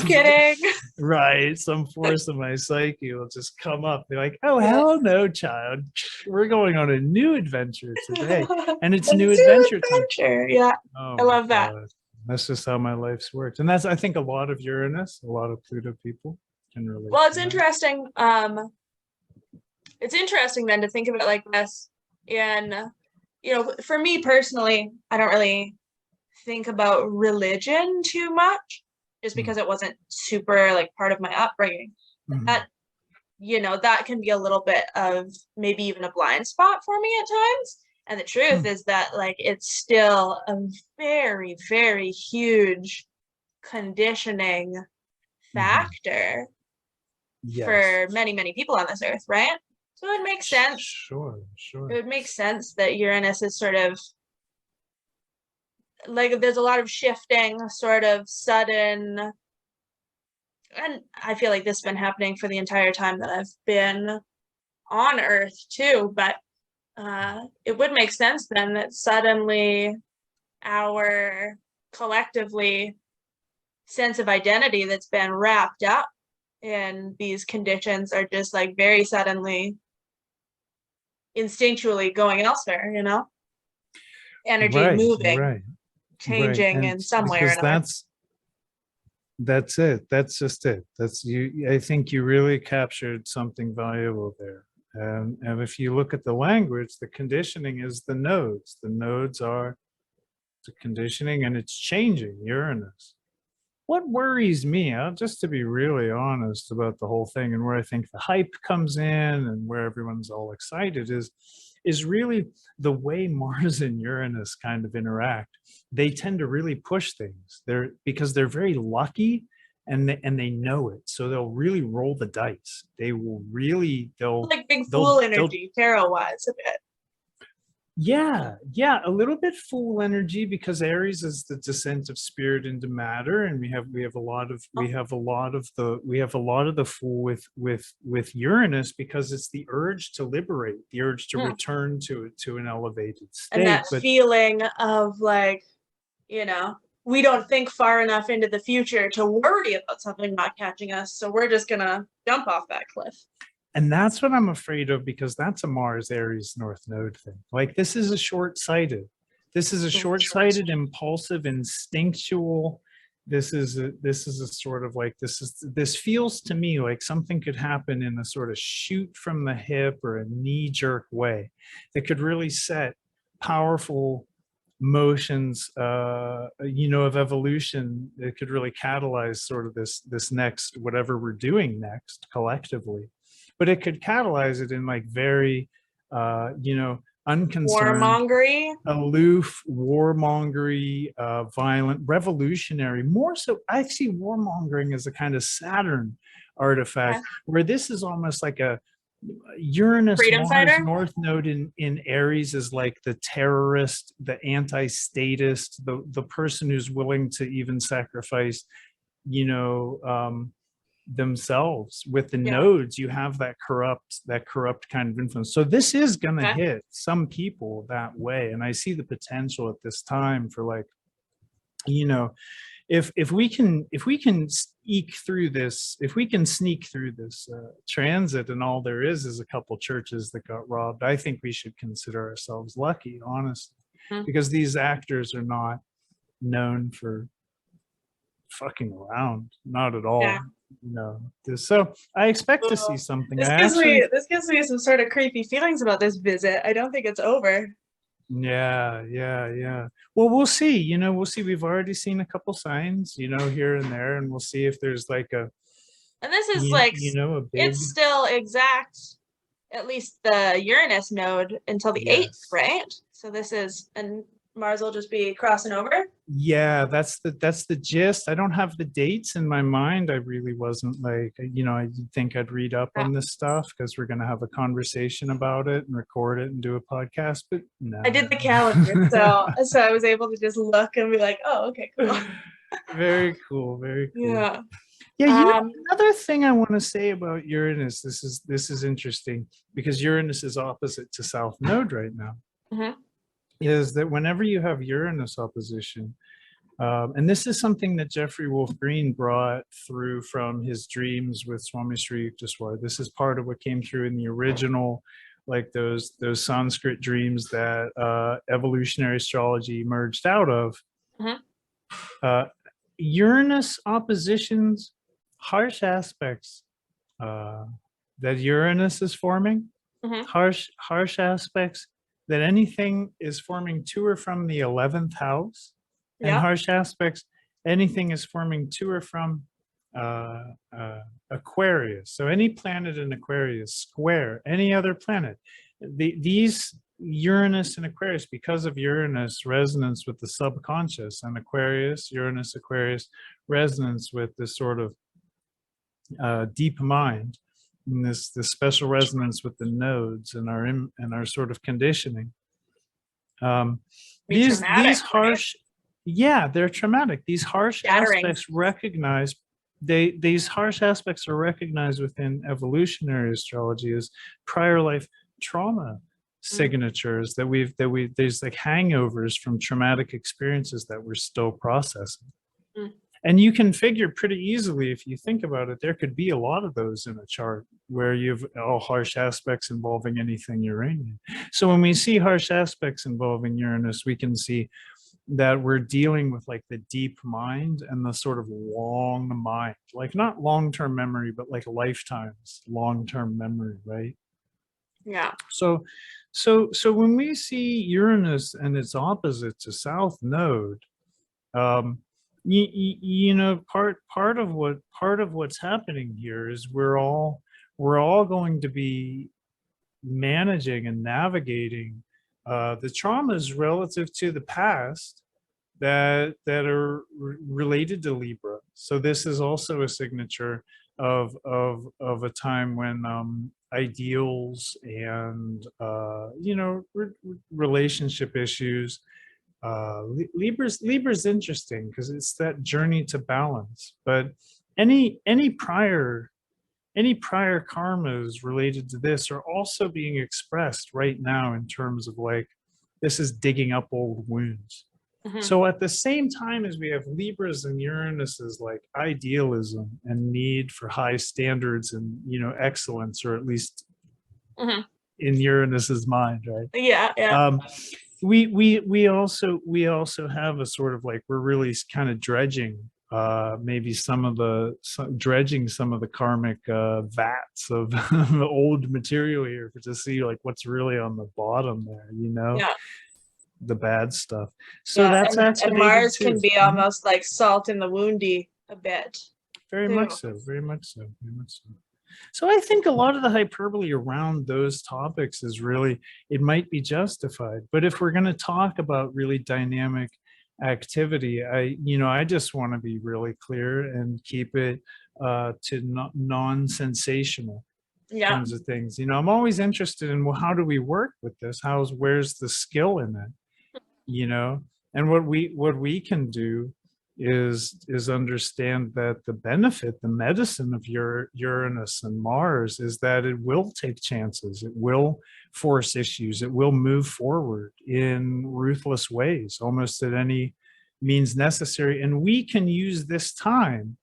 kidding. Right. Some force of my psyche will just come up. Be like, oh, hell no, child. We're going on a new adventure today. And it's new adventure time. Yeah. I love that. That's just how my life's worked. And that's, I think, a lot of Uranus, a lot of Pluto people. Well, it's interesting. It's interesting then to think of it like this. And, for me personally, I don't really think about religion too much just because it wasn't super part of my upbringing. That, that can be a little bit of maybe even a blind spot for me at times. And the truth is that it's still a very, very huge conditioning factor. For many, many people on this earth, right? So it makes sense. Sure. It would make sense that Uranus is sort of there's a lot of shifting, sort of sudden, and I feel like this has been happening for the entire time that I've been on Earth too, but it would make sense then that suddenly our collectively sense of identity that's been wrapped up in these conditions are just very suddenly instinctually going elsewhere, energy Right, moving, right, right. changing And in some way or because another. that's it. That's just it. That's you. I think you really captured something valuable there. And if you look at the language, the conditioning is the nodes. The nodes are the conditioning, and it's changing Uranus. What worries me, just to be really honest about the whole thing, and where I think the hype comes in, and where everyone's all excited, is really the way Mars and Uranus kind of interact. They tend to really push things. Because they're very lucky, and they know it, so they'll really roll the dice. They will really Like big fool they'll energy, tarot wise, a bit. yeah, a little bit fool energy, because Aries is the descent of spirit into matter, and we have a lot of the fool with Uranus, because it's the urge to liberate, the urge to return to an elevated And state. that But feeling of like, you know, we don't think far enough into the future to worry about something not catching us, so we're just gonna jump off that cliff. and that's what I'm afraid of, because that's a Mars Aries North Node thing. Like, this is a short-sighted. This is a short-sighted, impulsive, instinctual. This is a sort of like, this feels to me like something could happen in a sort of shoot from the hip or a knee-jerk way that could really set powerful motions, of evolution. It could really catalyze sort of this next, whatever we're doing next collectively. But it could catalyze it in like very, unconcerned, Warmongery. aloof, warmongery, violent, revolutionary. More so, I see warmongering as a kind of Saturn artifact, where this is almost like a Uranus Freedom Mars fighter. North Node in Aries is like the terrorist, the anti-statist, the person who's willing to even sacrifice, themselves. With the nodes, you have that corrupt kind of influence. So this is going to hit some people that way, and I see the potential at this time for, like, if we can sneak through this, transit, and all there is a couple churches that got robbed, I think we should consider ourselves lucky, honestly, because these actors are not known for fucking around, not at all. So I expect to see something. This gives me some sort of creepy feelings about this visit. I don't think it's over. Yeah. Well, we'll see. We'll see. We've already seen a couple signs, here and there, and we'll see if there's like a. And this is like, a big. It's still exact, at least the Uranus node, until the 8th, right? So this is, and Mars will just be crossing over. Yeah, that's the gist. I don't have the dates in my mind. I really wasn't like, I think I'd read up on this stuff, because we're going to have a conversation about it and record it and do a podcast, but no. I did the calendar, so I was able to just look and be like, oh, okay, cool. Very cool. Very cool. Yeah. Another thing I want to say about Uranus, this is interesting, because Uranus is opposite to South Node right now. Is that whenever you have Uranus opposition, and this is something that Jeffrey Wolf Green brought through from his dreams with Swami Sri Yukteswar. This is part of what came through in the original, like those Sanskrit dreams that evolutionary astrology emerged out of. Uranus oppositions, harsh aspects that Uranus is forming, harsh aspects that anything is forming to or from the 11th house, and harsh aspects, anything is forming to or from Aquarius. So any planet in Aquarius square any other planet. These Uranus and Aquarius, because of Uranus resonance with the subconscious, and Uranus Aquarius resonance with this sort of deep mind, and this special resonance with the nodes and our sort of conditioning. These harsh, right? They're traumatic. These harsh aspects these harsh aspects are recognized within evolutionary astrology as prior life trauma signatures there's like hangovers from traumatic experiences that we're still processing. And you can figure pretty easily, if you think about it, there could be a lot of those in a chart where you've all harsh aspects involving anything Uranian. So when we see harsh aspects involving Uranus, we can see that we're dealing with like the deep mind and the sort of long mind, like not long-term memory, but like lifetimes, long-term memory, right? Yeah. So when we see Uranus and its opposite to South Node, you know, part of what's happening here is we're all going to be managing and navigating the traumas relative to the past that are related to Libra. So this is also a signature of a time when ideals and you know, relationship issues. Libra's interesting because it's that journey to balance. But any prior karmas related to this are also being expressed right now in terms of like, this is digging up old wounds. So at the same time as we have Libras and Uranus's like idealism and need for high standards and, you know, excellence, or at least in Uranus's mind, right? Yeah. We also have a sort of like, we're really kind of dredging maybe dredging some of the karmic vats of the old material here to see like what's really on the bottom there, you know. Yeah. The bad stuff. So that's and Mars can be almost like salt in the woundy a bit. Very much so. So I think a lot of the hyperbole around those topics is really, it might be justified. But if we're going to talk about really dynamic activity, I just want to be really clear and keep it to non-sensational kinds of things. You know, I'm always interested in, well, how do we work with this? Where's the skill in it? You know, and what we can do is understand that the benefit, the medicine of Uranus and Mars is that it will take chances, it will force issues, it will move forward in ruthless ways, almost at any means necessary. And we can use this time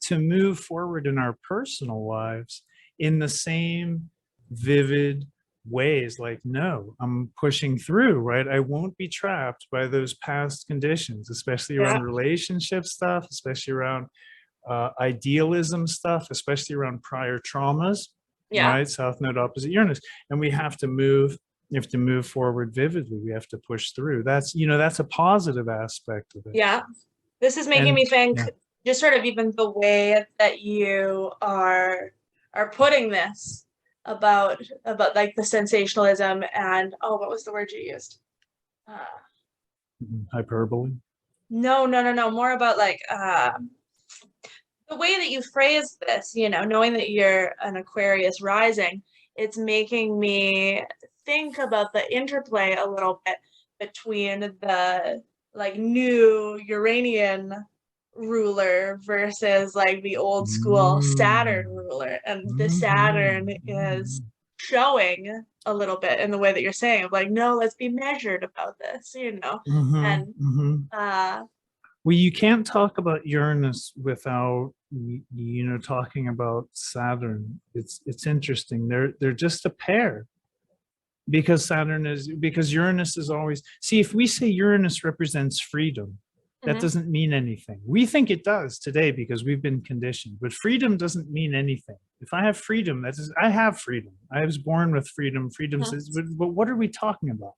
to move forward in our personal lives in the same vivid ways. Like, no, I'm pushing through, right? I won't be trapped by those past conditions, especially around relationship stuff, especially around idealism stuff, especially around prior traumas, right? South Node opposite Uranus. And we have to move forward vividly. We have to push through. That's, you know, that's a positive aspect of it. Yeah. This is making me think just sort of even the way that you are putting this about like the sensationalism and what was the word you used? Hyperbole? No. More about like the way that you phrase this, you know, knowing that you're an Aquarius rising, it's making me think about the interplay a little bit between the like new Uranian ruler versus like the old school Saturn ruler. And the Saturn is showing a little bit in the way that you're saying of like, no, let's be measured about this, you know. And well, you can't talk about Uranus without, you know, talking about Saturn. It's interesting. They're just a pair, because Uranus is always, see, if we say Uranus represents freedom, that doesn't mean anything. We think it does today because we've been conditioned, but freedom doesn't mean anything. If I have freedom, that is, I have freedom. I was born with freedom. Freedom says, but what are we talking about?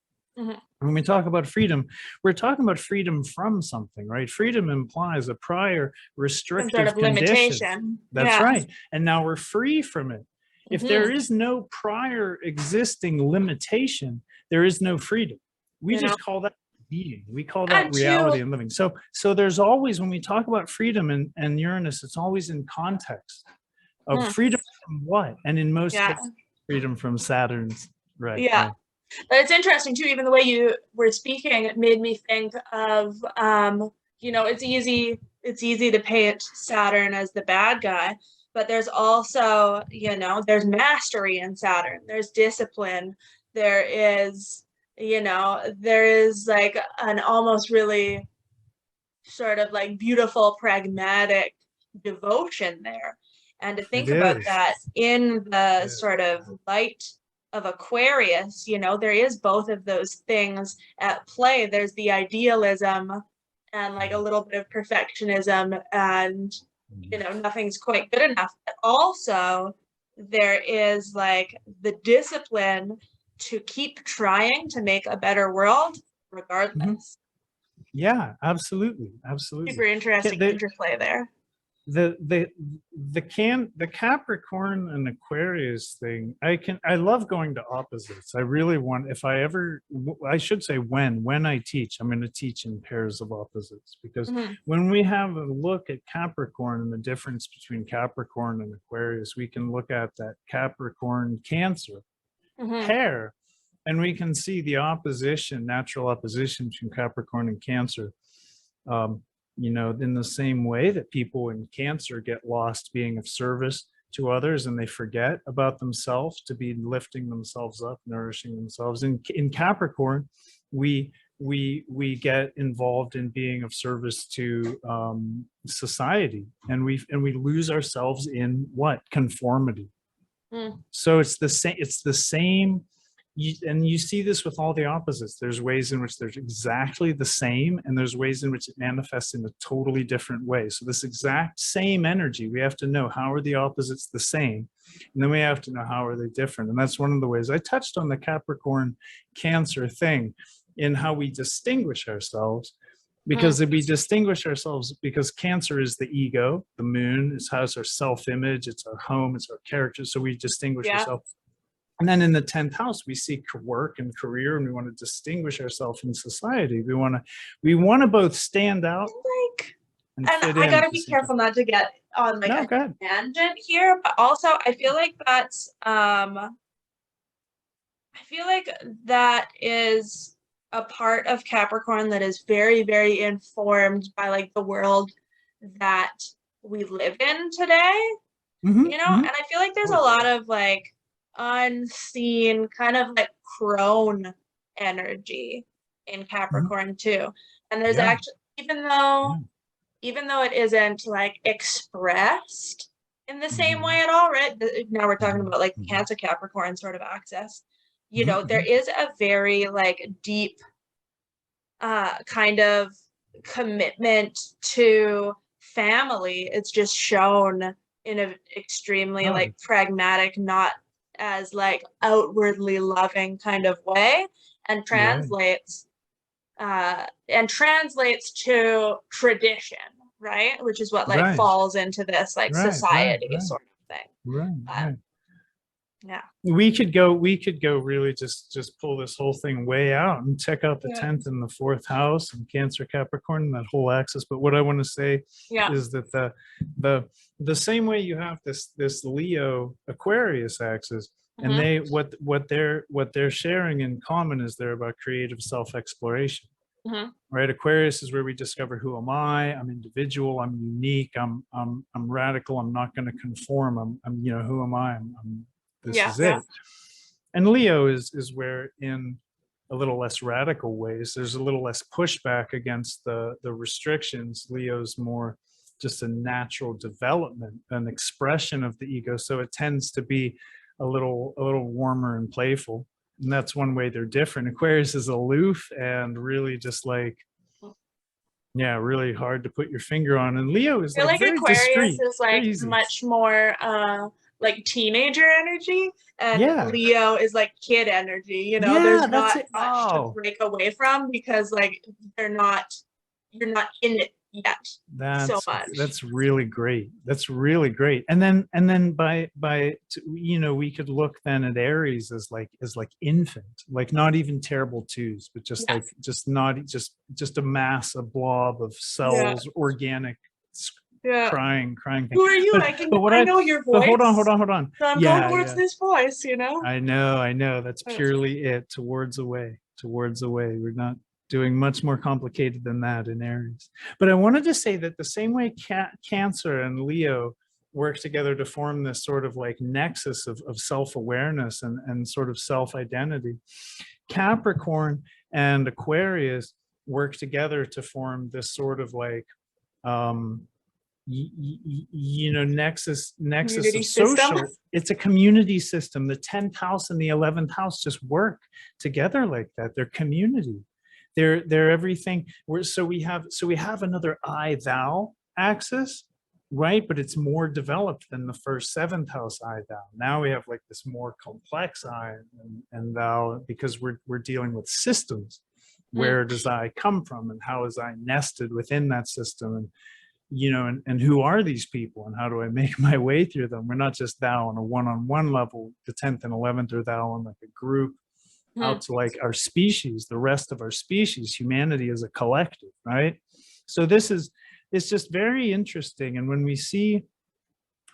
When we talk about freedom, we're talking about freedom from something, right? Freedom implies a prior restrictive sort of condition. limitation. That's right. And now we're free from it. If there is no prior existing limitation, there is no freedom. We just call that being. We call that reality and living. So there's always, when we talk about freedom and Uranus, it's always in context of freedom from what? And in most cases, freedom from Saturn's, right? Yeah. Right. But it's interesting too, even the way you were speaking, it made me think of, you know, it's easy to paint Saturn as the bad guy, but there's also, you know, there's mastery in Saturn, there's discipline, there is, you know, there is like an almost really sort of like beautiful, pragmatic devotion there. And to think It about is. that in the Yeah. sort of light of Aquarius, you know, there is both of those things at play. There's the idealism and like a little bit of perfectionism, and you know, nothing's quite good enough. But also, there is like the discipline to keep trying to make a better world regardless. Yeah, absolutely, absolutely. Super interesting interplay there. The Capricorn and Aquarius thing, I love going to opposites. I really want, if I ever, I should say when I teach, I'm going to teach in pairs of opposites, because when we have a look at Capricorn and the difference between Capricorn and Aquarius, we can look at that Capricorn Cancer pair, and we can see the opposition, natural opposition between Capricorn and Cancer. You know, in the same way that people in Cancer get lost being of service to others and they forget about themselves to be lifting themselves up, nourishing themselves. In Capricorn, we get involved in being of service to society, and we lose ourselves in what? Conformity. So it's the same. And you see this with all the opposites. There's ways in which they're exactly the same, and there's ways in which it manifests in a totally different way. So this exact same energy, we have to know, how are the opposites the same? And then we have to know, how are they different? And that's one of the ways I touched on the Capricorn Cancer thing, in how we distinguish ourselves. Because we distinguish ourselves because Cancer is the ego, the moon, it has our self-image, it's our home, it's our character. So we distinguish ourselves. And then in the 10th house, we see work and career, and we want to distinguish ourselves in society. We want to both stand out. And I gotta be careful not to get on like a tangent here, but also I feel like that's I feel like that is a part of Capricorn that is very, very informed by like the world that we live in today. You know, and I feel like there's a lot of like unseen kind of like crone energy in Capricorn too. And there's actually, even though it isn't like expressed in the same way at all, right? Now we're talking about like Cancer Capricorn sort of access. You know, there is a very like deep kind of commitment to family. It's just shown in an extremely like pragmatic, not as like outwardly loving kind of way, and translates to tradition, right? Which is what like falls into this like society sort of thing. Yeah, we could go really just pull this whole thing way out and check out the 10th and the 4th house and Cancer Capricorn and that whole axis. But what I want to say is that the same way you have this Leo Aquarius axis, and they what they're sharing in common is they're about creative self-exploration. Right? Aquarius is where we discover, who am I? I'm individual, I'm unique, I'm radical, I'm not going to conform, I'm you know, who am I? This is it. And Leo is where, in a little less radical ways, there's a little less pushback against the restrictions. Leo's more just a natural development, an expression of the ego. So it tends to be a little warmer and playful. And that's one way they're different. Aquarius is aloof and really just like, really hard to put your finger on. And Leo is like very Aquarius discreet, is like much more like teenager energy, and Leo is like kid energy, you know. There's not much to break away from, because like you're not in it yet so much. That's really great. That's really great. And then by you know, we could look then at Aries as like infant, like not even terrible twos, but just like just a mass, a blob of cells, organic, crying thing. Who are you? I know your voice. But hold on. So I'm going towards this voice, you know. I know. That's purely it. Towards away. We're not doing much more complicated than that in Aries. But I wanted to say that the same way Cancer and Leo work together to form this sort of like nexus of self-awareness and sort of self-identity, Capricorn and Aquarius work together to form this sort of like nexus Community of system. social. It's a community system. The 10th house and the 11th house just work together like that. They're community. They're everything. So we have another I thou axis, right? But it's more developed than the first 7th house I thou. Now we have like this more complex I and thou, because we're dealing with systems. Where does I come from, and how is I nested within that system, and and who are these people, and how do I make my way through them? We're not just thou on a one-on-one level. The 10th and 11th are thou on like a group, out to like our species, the rest of our species, humanity as a collective, right? So it's just very interesting. And when we see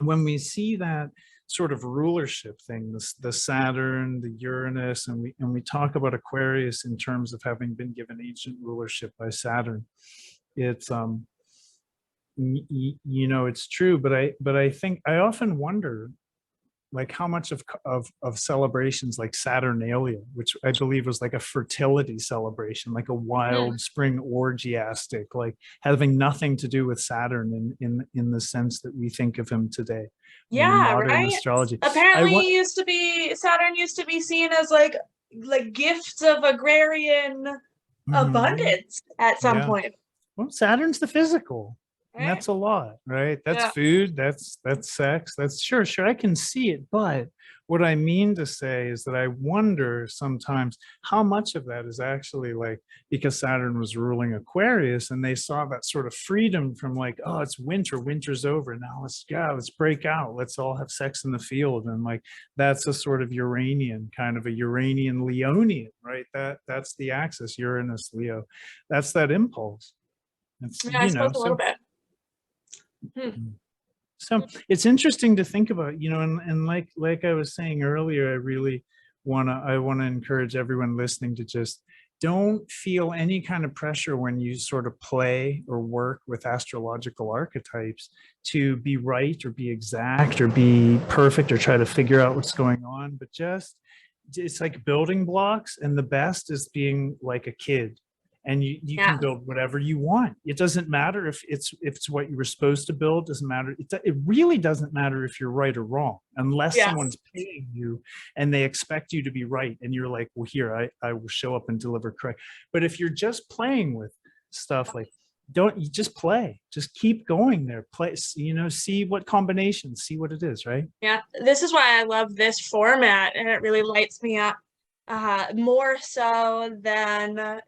that sort of rulership thing, the Saturn, the Uranus, and we talk about Aquarius in terms of having been given ancient rulership by Saturn. It's it's true, but I think I often wonder like how much of celebrations like Saturnalia, which I believe was like a fertility celebration, like a wild spring orgiastic, like having nothing to do with Saturn in the sense that we think of him today. Yeah, Modern right. astrology. Apparently, Saturn used to be seen as like gifts of agrarian abundance at some point. Well, Saturn's the physical. Right? And that's a lot, right? That's food, that's sex, that's sure, I can see it. But what I mean to say is that I wonder sometimes how much of that is actually like because Saturn was ruling Aquarius and they saw that sort of freedom from like, oh, it's winter's over. Now let's break out. Let's all have sex in the field. And like, that's a sort of Uranian, kind of a Uranian Leonian, right? That's the axis, Uranus, Leo. That's that impulse. It's, I suppose a little bit. So it's interesting to think about, and like I was saying earlier, I really want to encourage everyone listening to just don't feel any kind of pressure when you sort of play or work with astrological archetypes to be right or be exact or be perfect or try to figure out what's going on, but it's like building blocks, and the best is being like a kid. And you can build whatever you want. It doesn't matter if it's what you were supposed to build. Doesn't matter. It really doesn't matter if you're right or wrong, unless someone's paying you and they expect you to be right. And you're like, well, here, I will show up and deliver correct. But if you're just playing with stuff, like, you just play, just keep going there. Play, see what combinations, see what it is, right? Yeah, this is why I love this format, and it really lights me up. More so than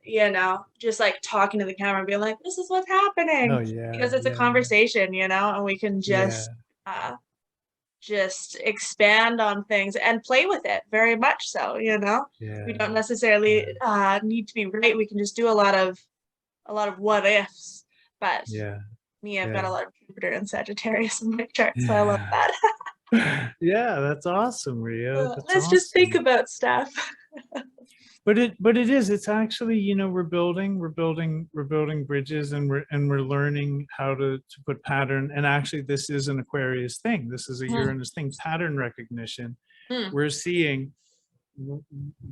just like talking to the camera and being like, this is what's happening. Oh yeah, because it's a conversation, and we can just expand on things and play with it very much so. We don't necessarily need to be right. We can just do a lot of what ifs. But I've got a lot of Jupiter and Sagittarius in my chart, so I love that. Yeah, that's awesome, Ria. Let's just think about stuff. But it is. It's actually, we're building bridges, and we're learning how to put pattern. And actually, this is an Aquarius thing. This is a Uranus thing. Pattern recognition. We're seeing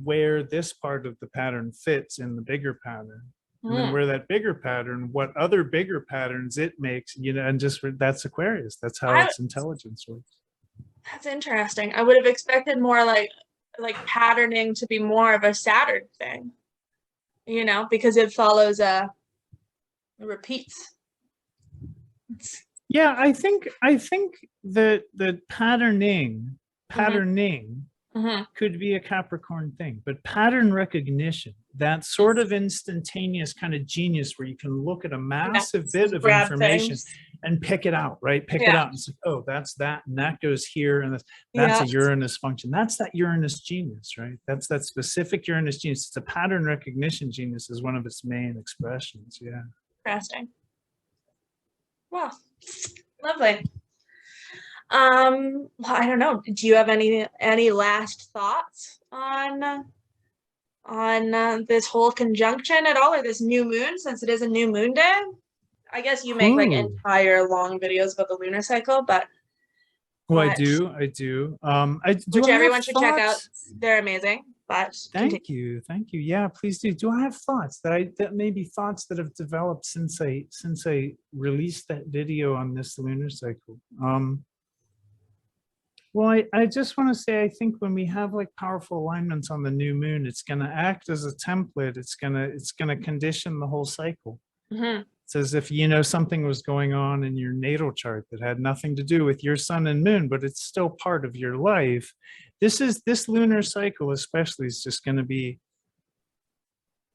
where this part of the pattern fits in the bigger pattern, and then where that bigger pattern, what other bigger patterns it makes. And just that's Aquarius. That's how its intelligence works. That's interesting. I would have expected more like patterning to be more of a Saturn thing, because it follows it repeats. Yeah, I think that patterning could be a Capricorn thing, but pattern recognition, that sort of instantaneous kind of genius where you can look at a massive bit of information and pick it out, right? Pick it out and say, oh, that's that, and that goes here, and that's a Uranus function. That's that Uranus genius, right? That's that specific Uranus genius. It's a pattern recognition genius is one of its main expressions. Yeah. Interesting. Wow. Lovely. Well, I don't know. Do you have any last thoughts on this whole conjunction at all, or this new moon, since it is a new moon day? I guess you make like entire long videos about the lunar cycle, but I do. Which everyone should check out. They're amazing. But Thank you. Yeah, please do. Do I have thoughts that maybe thoughts that have developed since I released that video on this lunar cycle? Well, I just want to say, I think when we have like powerful alignments on the new moon, it's going to act as a template. It's gonna condition the whole cycle. Mhm. It's as if, something was going on in your natal chart that had nothing to do with your sun and moon, but it's still part of your life. This lunar cycle especially is just going to be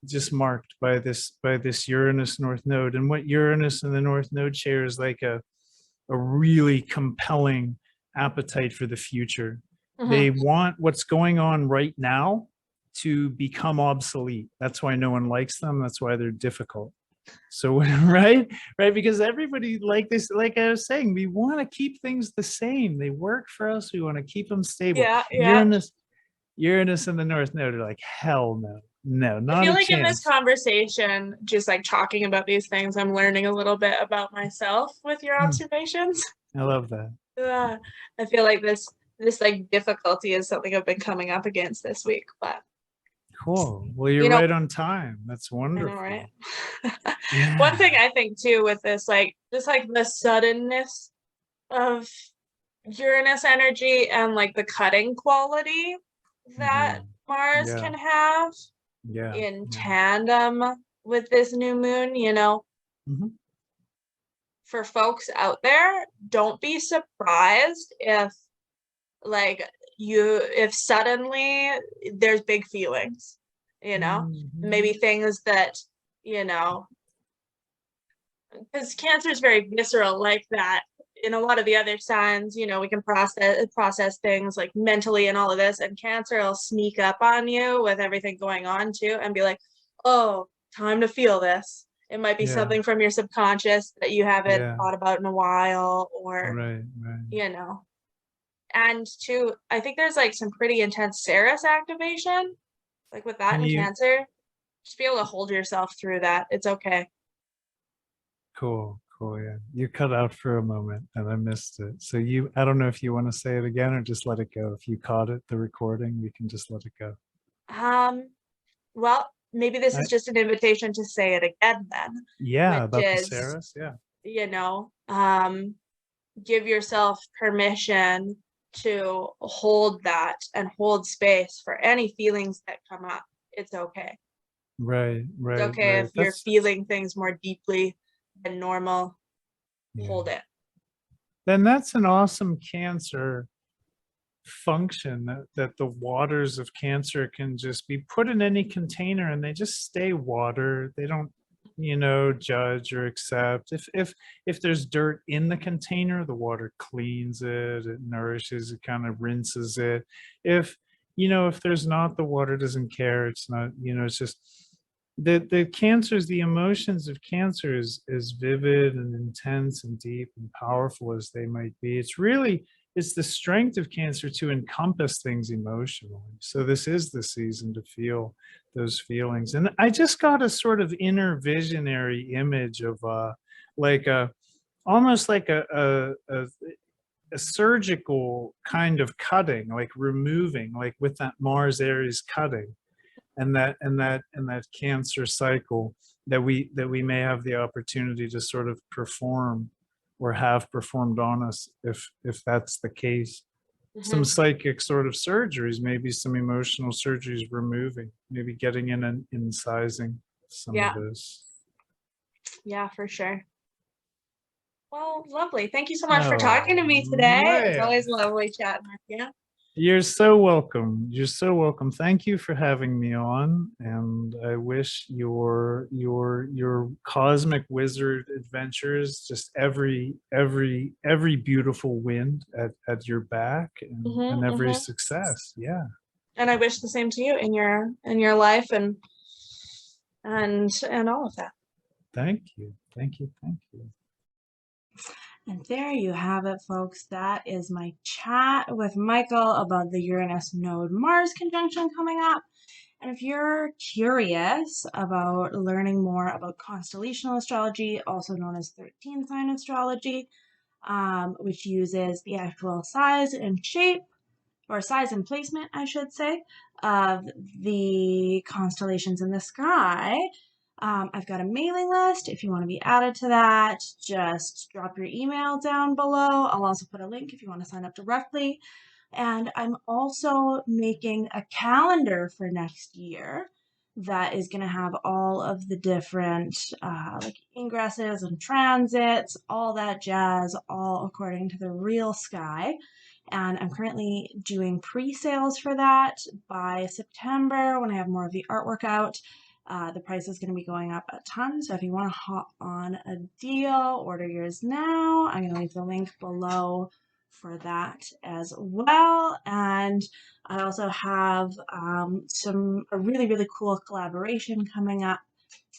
just marked by this Uranus North Node. And what Uranus and the North Node share is like a really compelling appetite for the future. They Mhm. want what's going on right now to become obsolete. That's why no one likes them. That's why they're difficult. So right, because everybody, like this, like I was saying, we want to keep things the same. They work for us. We want to keep them stable. Yeah, yeah. Uranus and the North Node are like, hell no, I not feel a like in this chance. conversation, just like talking about these things, I'm learning a little bit about myself with your observations. I love that. I feel like this like difficulty is something I've been coming up against this week, but Cool. Well, you're you know, right on time. That's I know, wonderful. right? One Yeah. thing I think too with this, like just like the suddenness of Uranus energy and like the cutting quality that Mhm. Mars Yeah. can have Yeah. in Yeah. tandem with this new moon, Mhm. for folks out there, don't be surprised if like if suddenly there's big feelings, maybe Mhm. things that, you know, because Cancer is very visceral like that. In a lot of the other signs, we can process things like mentally and all of this, and Cancer will sneak up on you with everything going on too, and be like, "Oh, time to feel this." It might be Yeah. something from your subconscious that you haven't Yeah. thought about in a while, or Right. Right. you know. And two, I think there's like some pretty intense Saris activation, like with that Can in you? Cancer. Just be able to hold yourself through that. It's okay. Cool. Cool. Yeah. You cut out for a moment and I missed it. So I don't know if you want to say it again or just let it go. If you caught it, the recording, we can just let it go. Um, Well, maybe this I, is just an invitation to say it again then, yeah. which About the is, Saras. Yeah. you know, um, give yourself permission to hold that and hold space for any feelings that come up. It's okay. Right. It's Right. okay if Right. you're feeling things more deeply than normal. Yeah. Hold it. Then that's an awesome Cancer function that the waters of Cancer can just be put in any container and they just stay water. They don't, judge or accept. If there's dirt in the container, the water cleans it nourishes it, kind of rinses it. If there's not, the water doesn't care. It's not, it's just the Cancers, the emotions of Cancer is as vivid and intense and deep and powerful as they might be. It's the strength of Cancer to encompass things emotionally. So this is the season to feel those feelings. And I just got a sort of inner visionary image of like a almost like a surgical kind of cutting, like removing, like with that Mars Aries cutting and that Cancer cycle that we may have the opportunity to sort of perform or have performed on us if that's the case. Some Hmm. psychic sort of surgeries, maybe some emotional surgeries, removing, maybe getting in and incising some of Yeah. this. Yeah, for sure. Well, lovely. Thank you so much for talking to Oh me today. It's man, always lovely chatting with you. you're so welcome. You're so welcome. Thank you for having me on, and I wish your cosmic wizard adventures just every beautiful wind at your back and Hmm. every Hmm. success. Yeah. And I wish the same to you in your life and all of that. Thank you. Thank you. Thank you. And there you have it, folks. That is my chat with Michael about the Uranus node Mars conjunction coming up. And if you're curious about learning more about constellational astrology, also known as 13 sign astrology, which uses the actual size and shape or size and placement, I should say, of the constellations in the sky. I've got a mailing list. If you want to be added to that, just drop your email down below. I'll also put a link if you want to sign up directly. And I'm also making a calendar for next year that is going to have all of the different like ingresses and transits, all that jazz, all according to the real sky. And I'm currently doing pre-sales for that. By September, when I have more of the artwork out, the price is going to be going up a ton. So if you want to hop on a deal, order yours now. I'm going to leave the link below for that as well. And I also have a really cool collaboration coming up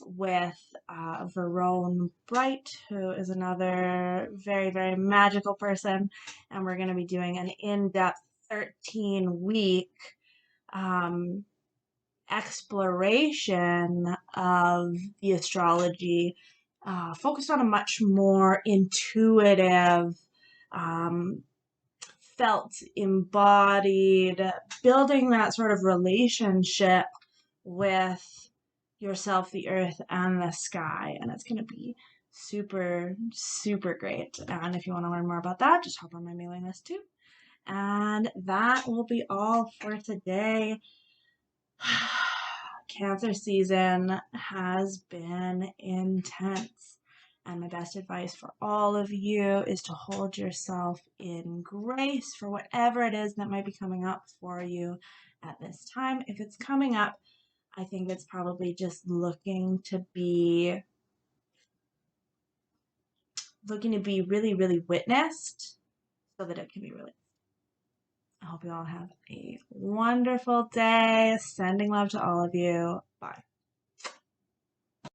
with Verone Bright, who is another very magical person, and we're going to be doing an in-depth 13-week exploration of the astrology, focused on a much more intuitive, felt, embodied, building that sort of relationship with yourself, the earth, and the sky. And it's going to be super great. And if you want to learn more about that, just hop on my mailing list too. And that will be all for today. Cancer season has been intense. And my best advice for all of you is to hold yourself in grace for whatever it is that might be coming up for you at this time. If it's coming up, I think it's probably just looking to be really witnessed so that it can be released. I hope you all have a wonderful day. Sending love to all of you.